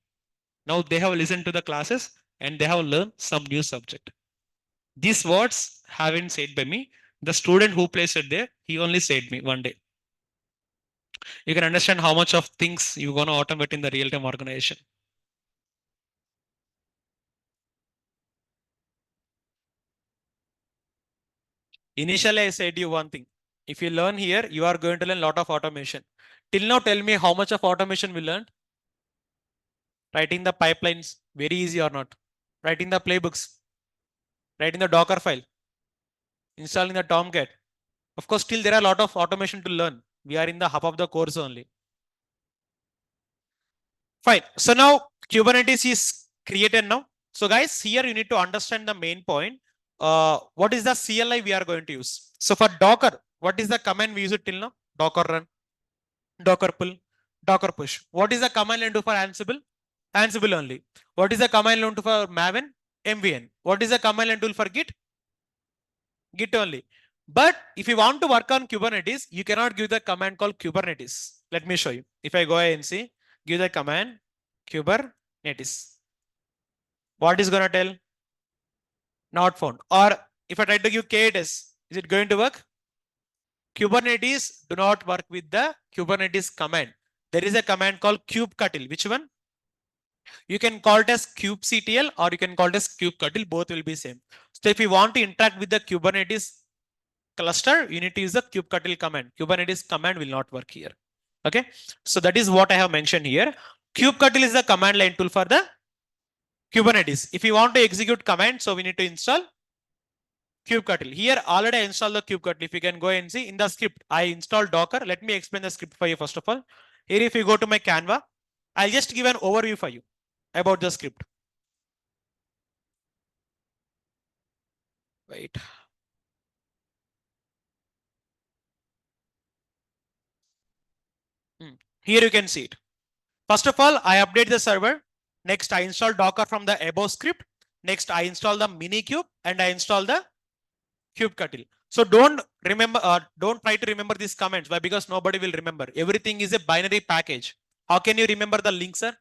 A: Now they have listened to the classes and they have learned some new subject. These words haven't said by me. The student who placed it there, he only said me one day. You can understand how much of things you're going to automate in the real-time organization. Initially, I said you one thing. If you learn here, you are going to learn a lot of automation. Till now, tell me how much of automation we learned? Writing the pipelines, very easy or not? Writing the playbooks, writing the Docker file, installing the Tomcat. Of course, still there are a lot of automation to learn. We are in the hub of the course only. Fine. So now Kubernetes is created now. So guys, here you need to understand the main point. What is the CLI we are going to use? So for Docker, what is the command we use it till now? Docker run, Docker pull, Docker push. What is the command line do for Ansible? Ansible only. What is the command line do for Maven? MVN. What is the command line tool for Git? Git only. But if you want to work on Kubernetes, you cannot give the command called Kubernetes. Let me show you. If I go ahead and see, give the command Kubernetes. What is going to tell? Not found. Or if I try to give KTS, is it going to work? Kubernetes do not work with the Kubernetes command. There is a command called kubectl. Which one? You can call it as kubectl or you can call it as kubectl. Both will be same. So if you want to interact with the Kubernetes cluster, you need to use the kubectl command. Kubernetes command will not work here. Okay. So that is what I have mentioned here. Kubectl is the command line tool for the Kubernetes. If you want to execute command, so we need to install kubectl. Here already I installed the kubectl. If you can go and see in the script, I installed Docker. Let me explain the script for you first of all. Here if you go to my Canva, I'll just give an overview for you about the script. Wait. Here you can see it. First of all, I update the server. Next, I install Docker from the above script. Next, I install the Minikube and I install the kubectl. So don't try to remember these comments. Why? Because nobody will remember. Everything is a binary package. How can you remember the links, sir?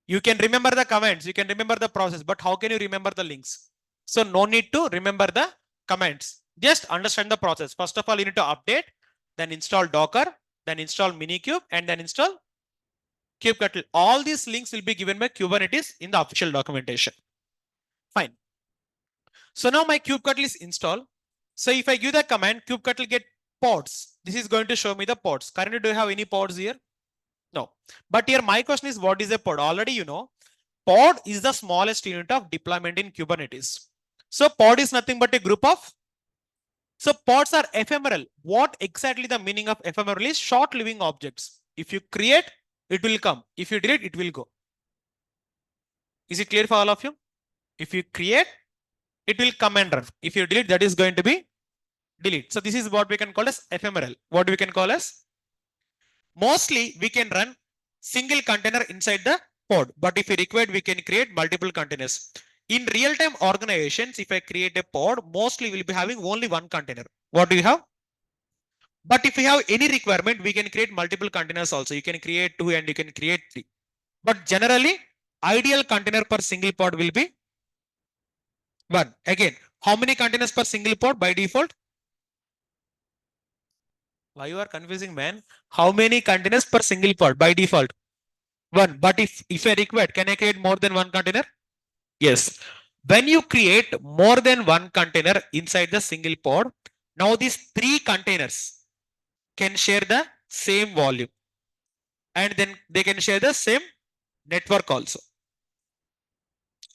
A: You can remember the comments, you can remember the process, but how can you remember the links? So no need to remember the comments. Just understand the process. First of all, you need to update, then install Docker, then install Minikube, and then install kubectl. All these links will be given by Kubernetes in the official documentation. Fine. So now my kubectl is installed. So if I give the command kubectl get pods, this is going to show me the pods. Currently, do you have any pods here? No. But here my question is, what is a pod? Already you know, pod is the smallest unit of deployment in Kubernetes. So pod is nothing but a group of. So pods are ephemeral. What exactly the meaning of ephemeral is? Short living objects. If you create, it will come. If you delete, it will go. Is it clear for all of you? If you create, it will come and run. If you delete, that is going to be delete. So this is what we can call as ephemeral. What we can call as? Mostly we can run single container inside the pod. But if we require, we can create multiple containers. In real-time organizations, if I create a pod, mostly we'll be having only one container. What do you have? But if you have any requirement, we can create multiple containers also. You can create 2 and you can create 3. But generally, ideal container per single pod will be 1. Again, how many containers per single pod by default? Why you are confusing, man? How many containers per single pod by default? 1. But if I require, can I create more than 1 container? Yes. When you create more than 1 container inside the single pod, now these 3 containers can share the same volume and then they can share the same network also.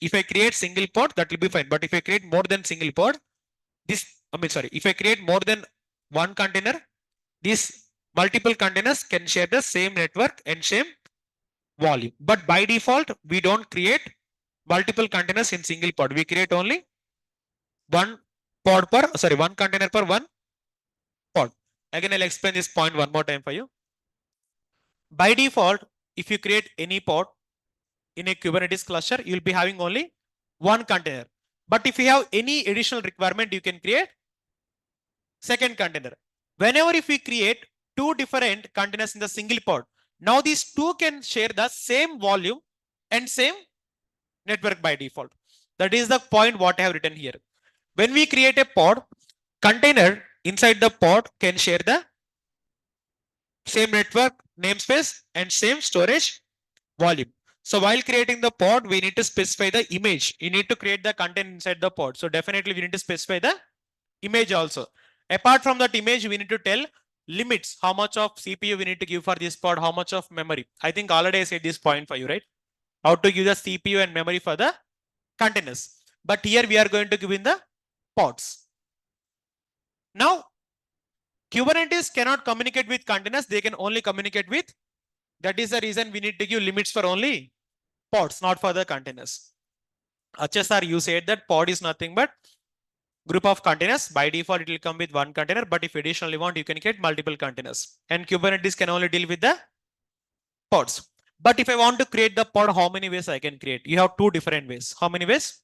A: If I create single pod, that will be fine. But if I create more than single pod, if I create more than 1 container, these multiple containers can share the same network and same volume. But by default, we don't create multiple containers in single pod. We create only one one container per one pod. Again, I'll explain this point one more time for you. By default, if you create any pod in a Kubernetes cluster, you'll be having only one container. But if you have any additional requirement, you can create second container. Whenever if we create 2 different containers in the single pod, now these 2 can share the same volume and same network by default. That is the point what I have written here. When we create a pod, container inside the pod can share the same network, namespace, and same storage volume. So while creating the pod, we need to specify the image. You need to create the content inside the pod. So definitely we need to specify the image also. Apart from that image, we need to tell limits. How much of CPU we need to give for this pod, how much of memory. I think already I said this point for you, right? How to give the CPU and memory for the containers. But here we are going to give in the pods. Now, Kubernetes cannot communicate with containers. They can only communicate with. That is the reason we need to give limits for only pods, not for the containers. HSR, you said that pod is nothing but group of containers. By default, it will come with one container. But if additionally want, you can create multiple containers. And Kubernetes can only deal with the pods. But if I want to create the pod, how many ways I can create? You have 2 different ways. How many ways?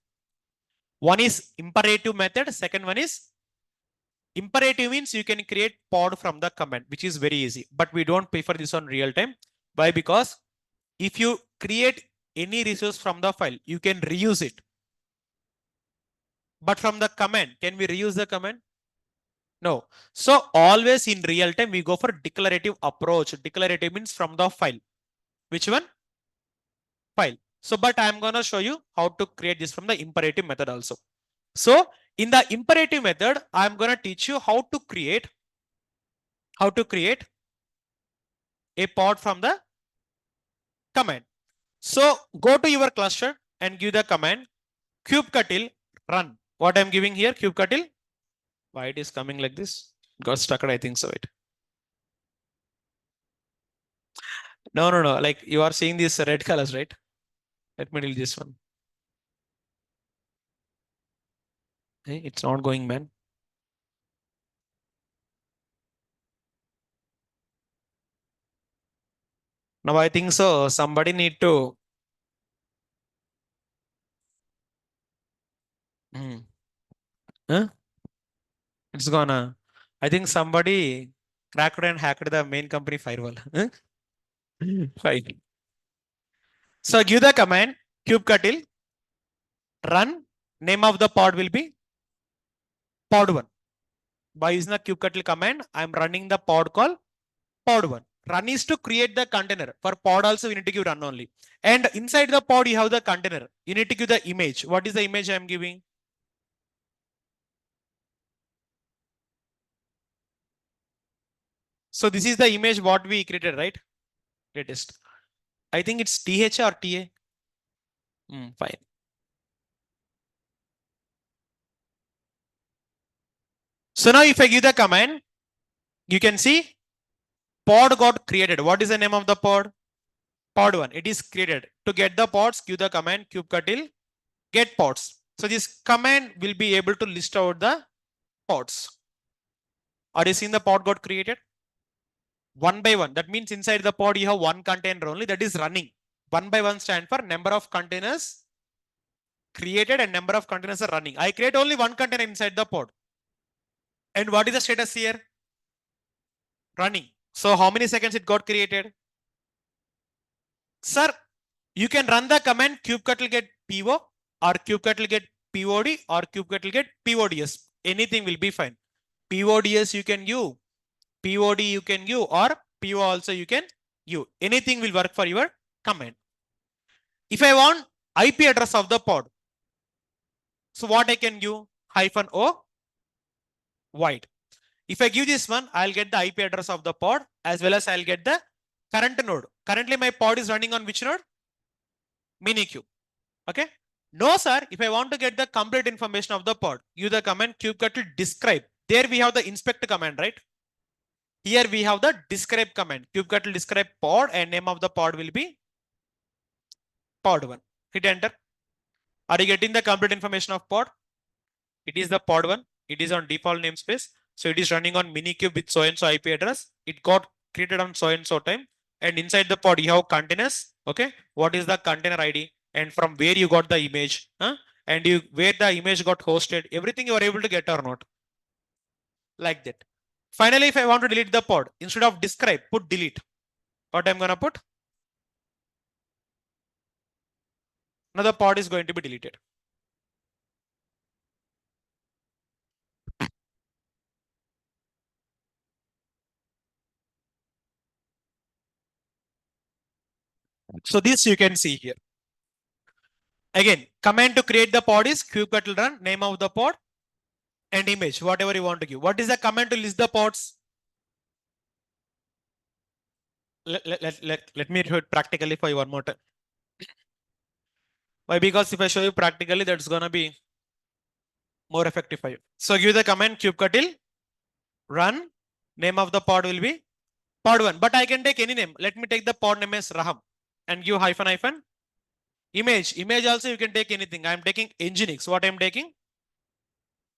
A: One is imperative method. Second one is imperative means you can create pod from the command, which is very easy. But we don't prefer this on real time. Why? Because if you create any resource from the file, you can reuse it. But from the command, can we reuse the command? No. So always in real time, we go for declarative approach. Declarative means from the file. Which one? File. So, but I'm going to show you how to create this from the imperative method also. So in the imperative method, I'm going to teach you how to create a pod from the command. So go to your cluster and give the command kubectl run. What I'm giving here, kubectl. Why it is coming like this? Got stuck, I think so. It. No. Like you are seeing these red colors, right? Let me delete this one. Hey, it's not going, man. Now I think so. Somebody need to. Huh? It's gonna. I think somebody cracked and hacked the main company firewall. Huh? Fine. So give the command kubectl run. Name of the pod will be pod1. By using the kubectl command, I'm running the pod call pod1. Run is to create the container. For pod also, we need to give run only. And inside the pod, you have the container. You need to give the image. What is the image I'm giving? So this is the image what we created, right? Latest. I think it's TH or TA. Fine. So now if I give the command, you can see pod got created. What is the name of the pod? Pod1. It is created. To get the pods, give the command kubectl get pods. So this command will be able to list out the pods. Are you seeing the pod got created? One by one. That means inside the pod you have one container only that is running. 1 by 1 stand for number of containers created and number of containers are running. I create only one container inside the pod. And what is the status here? running. So how many seconds it got created? Sir, you can run the command kubectl will get PO or kubectl will get POD or kubectl will get PODS. Anything will be fine. PODS you can use, POD you can use, or PO also you can use. Anything will work for your command. If I want IP address of the pod, so what I can use? -o void. If I give this one, I'll get the IP address of the pod as well as I'll get the current node. Currently my pod is running on which node? Minikube. Okay. No, sir. If I want to get the complete information of the pod, use the command kubectl describe. There we have the inspect command, right? Here we have the describe command. Kubectl describe pod and name of the pod will be pod1. Hit enter. Are you getting the complete information of pod? It is the pod1. It is on default namespace. So it is running on minikube with so and so IP address. It got created on so and so time. And inside the pod, you have containers. Okay. What is the container ID? And from where you got the image? And you where the image got hosted. Everything you are able to get or not. Like that. Finally, if I want to delete the pod, instead of describe, put delete. What I'm gonna put? Now the pod is going to be deleted. So this you can see here. Again, command to create the pod is kubectl run, name of the pod, and image, whatever you want to give. What is the command to list the pods? Let me do it practically for you one more time. Why? Because if I show you practically, that's gonna be more effective for you. So give the command kubectl run, name of the pod will be pod1, but I can take any name. Let me take the pod name as Raham and give --. Image also you can take anything. I'm taking Nginx. What I'm taking?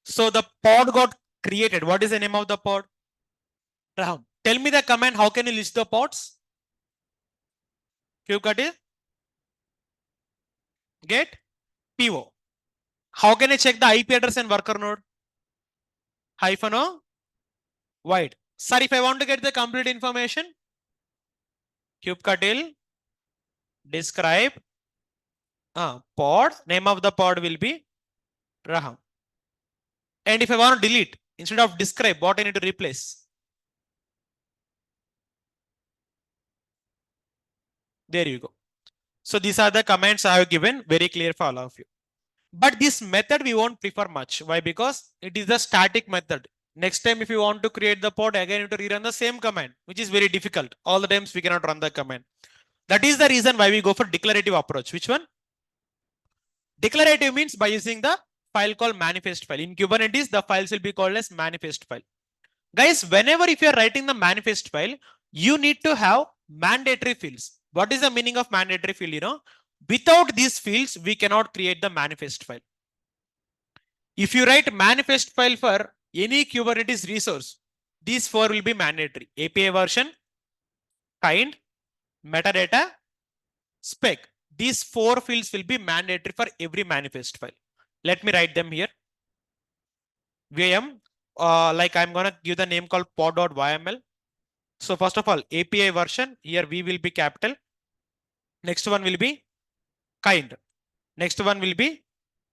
A: So the pod got created. What is the name of the pod? Raham. Tell me the command. How can you list the pods? Kubectl get PO. How can I check the IP address and worker node? -o void. Sir, if I want to get the complete information, kubectl describe pod. Name of the pod will be Raham. And if I want to delete, instead of describe, what I need to replace? There you go. So these are the commands I have given, very clear for all of you. But this method we won't prefer much. Why? Because it is a static method. Next time, if you want to create the pod, again, you have to rerun the same command, which is very difficult. All the times we cannot run the command. That is the reason why we go for declarative approach. Which one? Declarative means by using the file called manifest file. In Kubernetes, the files will be called as manifest file. Guys, whenever if you are writing the manifest file, you need to have mandatory fields. What is the meaning of mandatory field? You know, without these fields, we cannot create the manifest file. If you write manifest file for any Kubernetes resource, these four will be mandatory: API version, kind, metadata, spec. These four fields will be mandatory for every manifest file. Let me write them here. VM, like I'm gonna give the name called pod.yml. So first of all, API version, here V will be capital. Next one will be kind. Next one will be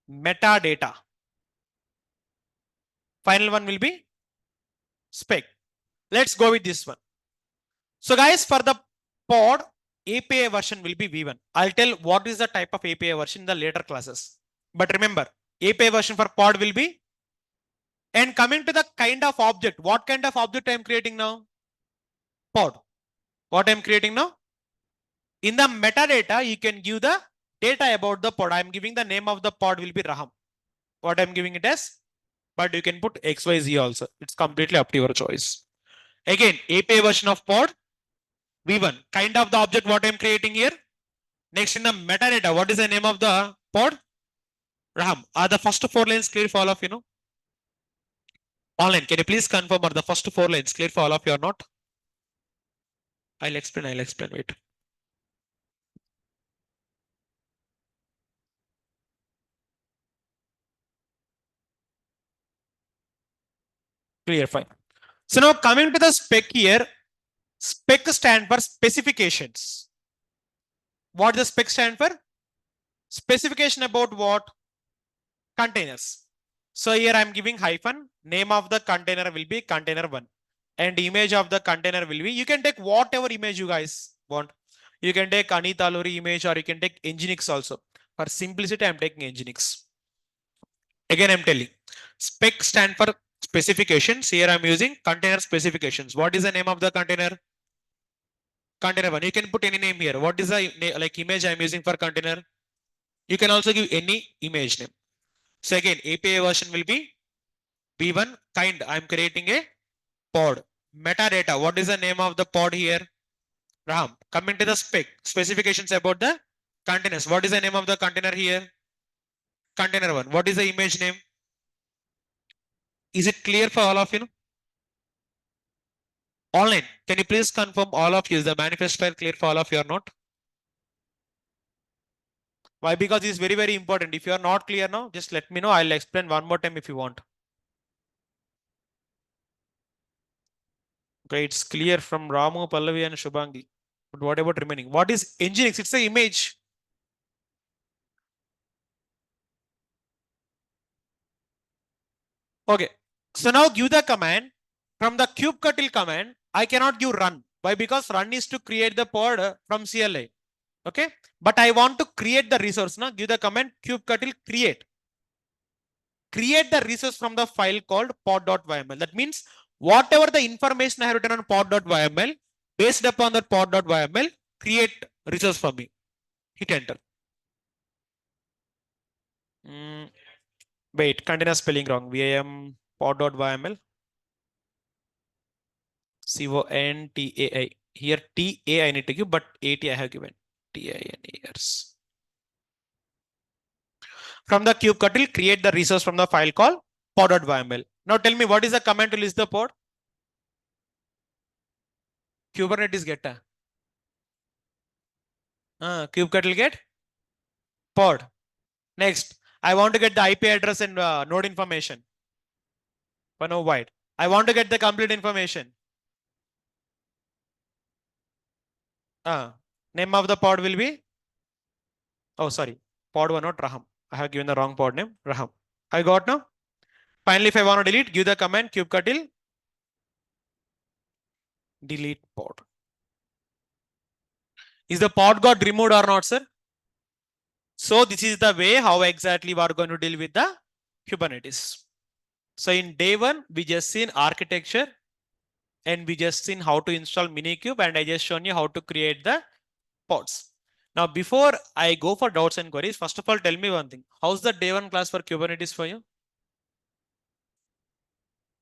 A: metadata. Final one will be spec. Let's go with this one. So guys, for the pod, API version will be V1. I'll tell what is the type of API version in the later classes. But remember, API version for pod will be. And coming to the kind of object, what kind of object I'm creating now? Pod. What I'm creating now? In the metadata, you can give the data about the pod. I'm giving the name of the pod will be Raham. What I'm giving it as? But you can put XYZ also. It's completely up to your choice. Again, API version of pod, V1. Kind of the object what I'm creating here. Next in the metadata, what is the name of the pod? Raham. Are the first four lines clear for all of you know? Online, can you please confirm are the first four lines clear for all of you or not? I'll explain, wait. Clear, fine. So now coming to the spec here, spec stand for specifications. What does spec stand for? Specification about what? Containers. So here I'm giving hyphen, name of the container will be container one. And image of the container will be, you can take whatever image you guys want. You can take Anit Aluri image or you can take Nginx also. For simplicity, I'm taking Nginx. Again, I'm telling spec stand for specifications. Here I'm using container specifications. What is the name of the container? Container one. You can put any name here. What is the like image I'm using for container? You can also give any image name. So again, API version will be B1 kind. I'm creating a pod. Metadata. What is the name of the pod here? Ram. Coming to the specifications about the containers. What is the name of the container here? Container one. What is the image name? Is it clear for all of you? Online. Can you please confirm all of you? Is the manifest file clear for all of you or not? Why? Because it's very, very important. If you are not clear now, just let me know. I'll explain one more time if you want. Okay, it's clear from Ramu, Pallavi, and Shubhangi. But what about remaining? What is Nginx? It's the image. Okay. So now give the command. From the kubectl command, I cannot give run. Why? Because run is to create the pod from CLI. Okay. But I want to create the resource. Now give the command kubectl create. Create the resource from the file called pod.yml. That means whatever the information I have written on pod.yml, based upon that pod.yml, create resource for me. Hit enter. Wait, container spelling wrong. VIM pod.yml. CONTAI. Here TA I need to give, but AT I have given. TINERS. From the kubectl, create the resource from the file called pod.yml. Now tell me what is the command to list the pod? Kubernetes get kubectl get pod. Next, I want to get the IP address and node information. Wide. I want to get the complete information. Name of the pod will be, oh sorry, pod one not Raham. I have given the wrong pod name, Raham. I got now. Finally, if I want to delete, give the command kubectl delete pod. Is the pod got removed or not, sir? So this is the way how exactly we are going to deal with the Kubernetes. So in day one, we just seen architecture and we just seen how to install Minikube, and I just shown you how to create the pods. Now, before I go for doubts and queries, first of all, tell me one thing. How's the day one class for Kubernetes for you?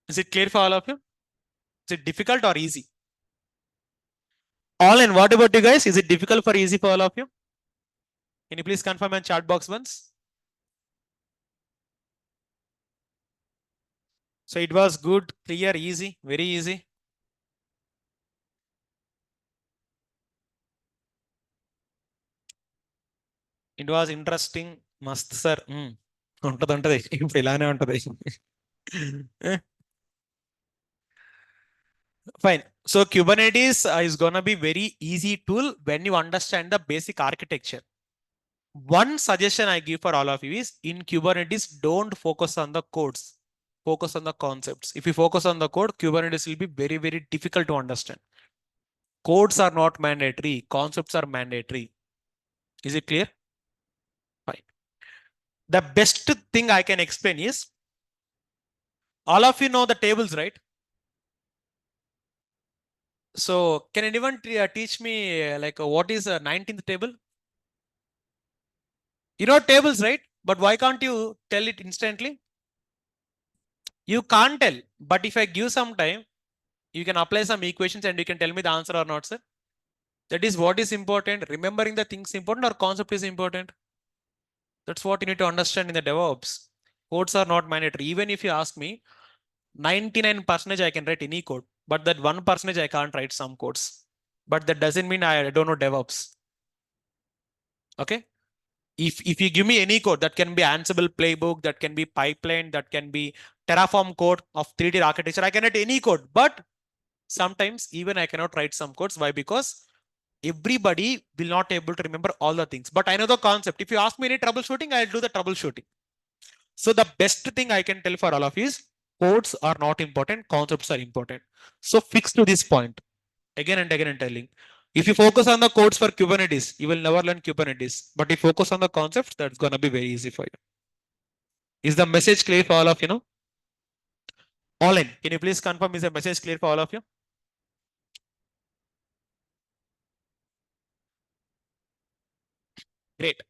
A: Is it clear for all of you? Is it difficult or easy? All in, what about you guys? Is it difficult or easy for all of you? Can you please confirm in chat box once? So it was good, clear, easy, very easy. It was interesting. Mast sir. ఉంటది ఇప్పుడు ఇలానే ఉంటది. Fine. So Kubernetes is gonna be very easy tool when you understand the basic architecture. One suggestion I give for all of you is in Kubernetes, don't focus on the codes. Focus on the concepts. If you focus on the code, Kubernetes will be very, very difficult to understand. Codes are not mandatory. Concepts are mandatory. Is it clear? Fine. The best thing I can explain is all of you know the tables, right? So can anyone teach me like what is a 19th table? You know tables, right? But why can't you tell it instantly? You can't tell. But if I give some time, you can apply some equations and you can tell me the answer or not, sir. That is what is important. Remembering the things important or concept is important. That's what you need to understand in the DevOps. Codes are not mandatory. Even if you ask me, 99% I can write any code, but that 1% I can't write some codes. But that doesn't mean I don't know DevOps. Okay. If you give me any code that can be Ansible playbook, that can be pipeline, that can be Terraform code of 3D architecture, I can write any code. But sometimes even I cannot write some codes. Why? Because everybody will not able to remember all the things. But I know the concept. If you ask me any troubleshooting, I'll do the troubleshooting. So the best thing I can tell for all of you is codes are not important, concepts are important. So fix to this point again and again and telling. If you focus on the codes for Kubernetes, you will never learn Kubernetes. But if you focus on the concepts, that's gonna be very easy for you. Is the message clear for all of you? Know? All in. Can you please confirm is the message clear for all of you? Great.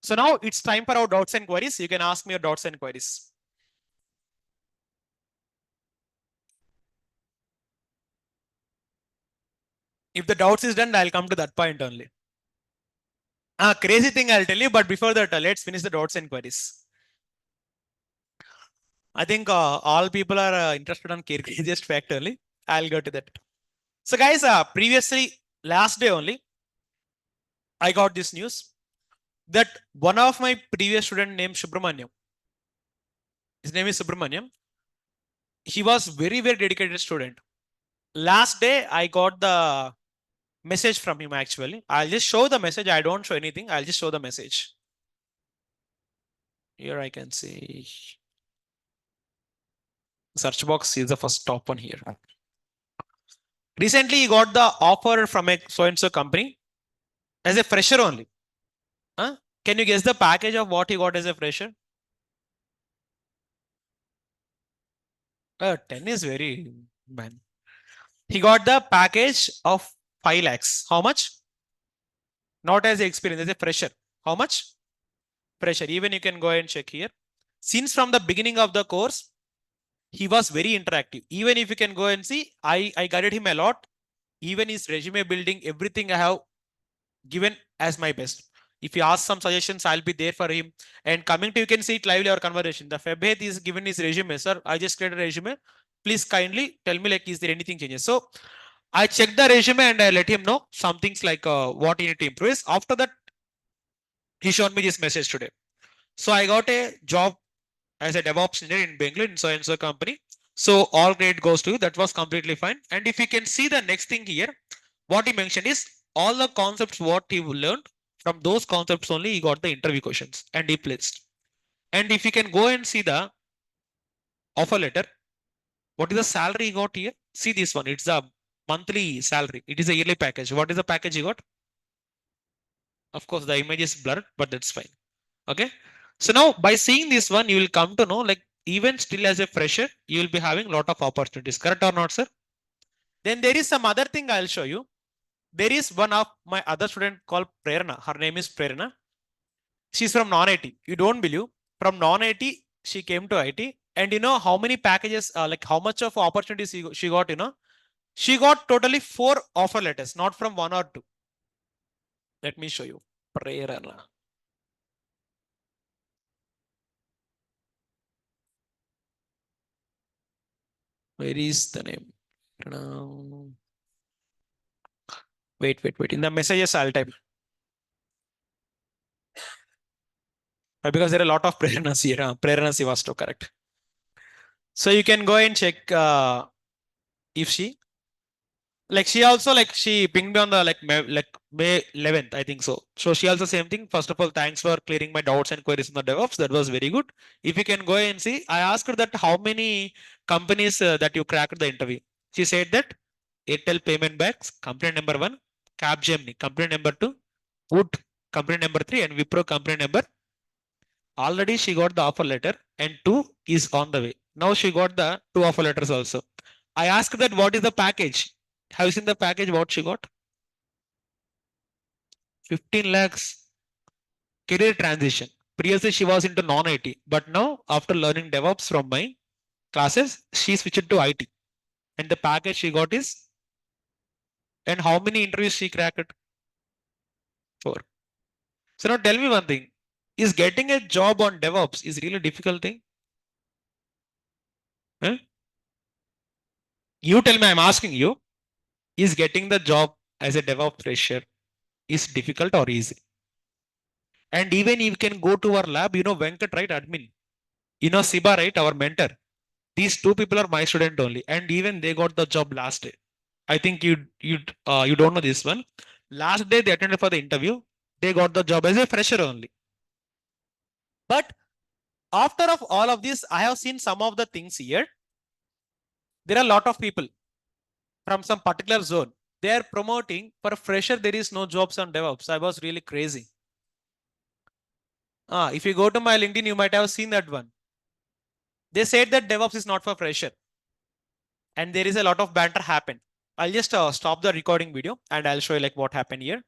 A: So now it's time for our doubts and queries. You can ask me your doubts and queries. If the doubts is done, I'll come to that point only. Crazy thing I'll tell you, but before that, let's finish the doubts and queries. I think all people are interested on craziest fact only. I'll go to that. So guys, previously, last day only, I got this news that one of my previous student named Subramanyam, his name is Subramanyam. He was very dedicated student. Last day, I got the message from him actually. I'll just show the message. I don't show anything. I'll just show the message. Here I can see. Search box is the first top one here. Recently, he got the offer from a so-and-so company as a fresher only. Huh? Can you guess the package of what he got as a fresher? 10 is very bad. He got the package of 5 lakhs. How much? Not as experience, as a fresher. How much? Fresher. Even you can go and check here. Since from the beginning of the course, he was very interactive. Even if you can go and see, I guided him a lot. Even his resume building, everything I have given as my best. If you ask some suggestions, I'll be there for him. And coming to, you can see it lively our conversation. The Febhead is given his resume. Sir, I just created a resume. Please kindly tell me like, is there anything changes? So I checked the resume and I let him know some things like what he need to improve. After that, he showed me this message today. So I got a job as a DevOps engineer in Bangalore in so-and-so company. So all grade goes to you. That was completely fine. And if you can see the next thing here, what he mentioned is all the concepts what he learned from those concepts only he got the interview questions and he placed. And if you can go and see the offer letter, what is the salary he got here? See this one. It's a monthly salary. It is a yearly package. What is the package he got? Of course, the image is blurred, but that's fine. Okay. So now by seeing this one, you will come to know like even still as a fresher, you will be having a lot of opportunities. Correct or not, sir? Then there is some other thing I'll show you. There is one of my other student called Prerna. Her name is Prerna. She's from non-IT. You don't believe. From non-IT, she came to IT. And you know how many packages, like how much of opportunities she got, you know? She got totally 4 offer letters, not from 1 or 2. Let me show you. Prerna. Where is the name? Wait. In the messages, I'll type. Because there are a lot of Prernas here. Prerna Sivasto, correct. So you can go and check if she she also she pinged on the May 11th, I think so. So she also same thing. First of all, thanks for clearing my doubts and queries in the DevOps. That was very good. If you can go and see, I asked her that how many companies that you cracked the interview. She said that Airtel Payment Banks, company number 1, Capgemini, company number 2, Wood, company number 3, and Wipro, company number. Already she got the offer letter and 2 is on the way. Now she got the 2 offer letters also. I asked that what is the package? Have you seen the package what she got? 15 lakhs career transition. Previously she was into non-IT, but now after learning DevOps from my classes, she switched to IT. And the package she got is, and how many interviews she cracked? 4. So now tell me one thing. Is getting a job on DevOps is really difficult thing? Huh? You tell me, I'm asking you, is getting the job as a DevOps fresher is difficult or easy? And even you can go to our lab, Venkat, right? Admin. Siba, right? Our mentor. These two people are my student only. And even they got the job last day. I think you don't know this one. Last day they attended for the interview. They got the job as a fresher only. But after of all of this, I have seen some of the things here. There are a lot of people from some particular zone. They are promoting for a fresher. There is no jobs on DevOps. I was really crazy. If you go to my LinkedIn, you might have seen that one. They said that DevOps is not for fresher. And there is a lot of banter happened. I'll just stop the recording video and I'll show you like what happened here.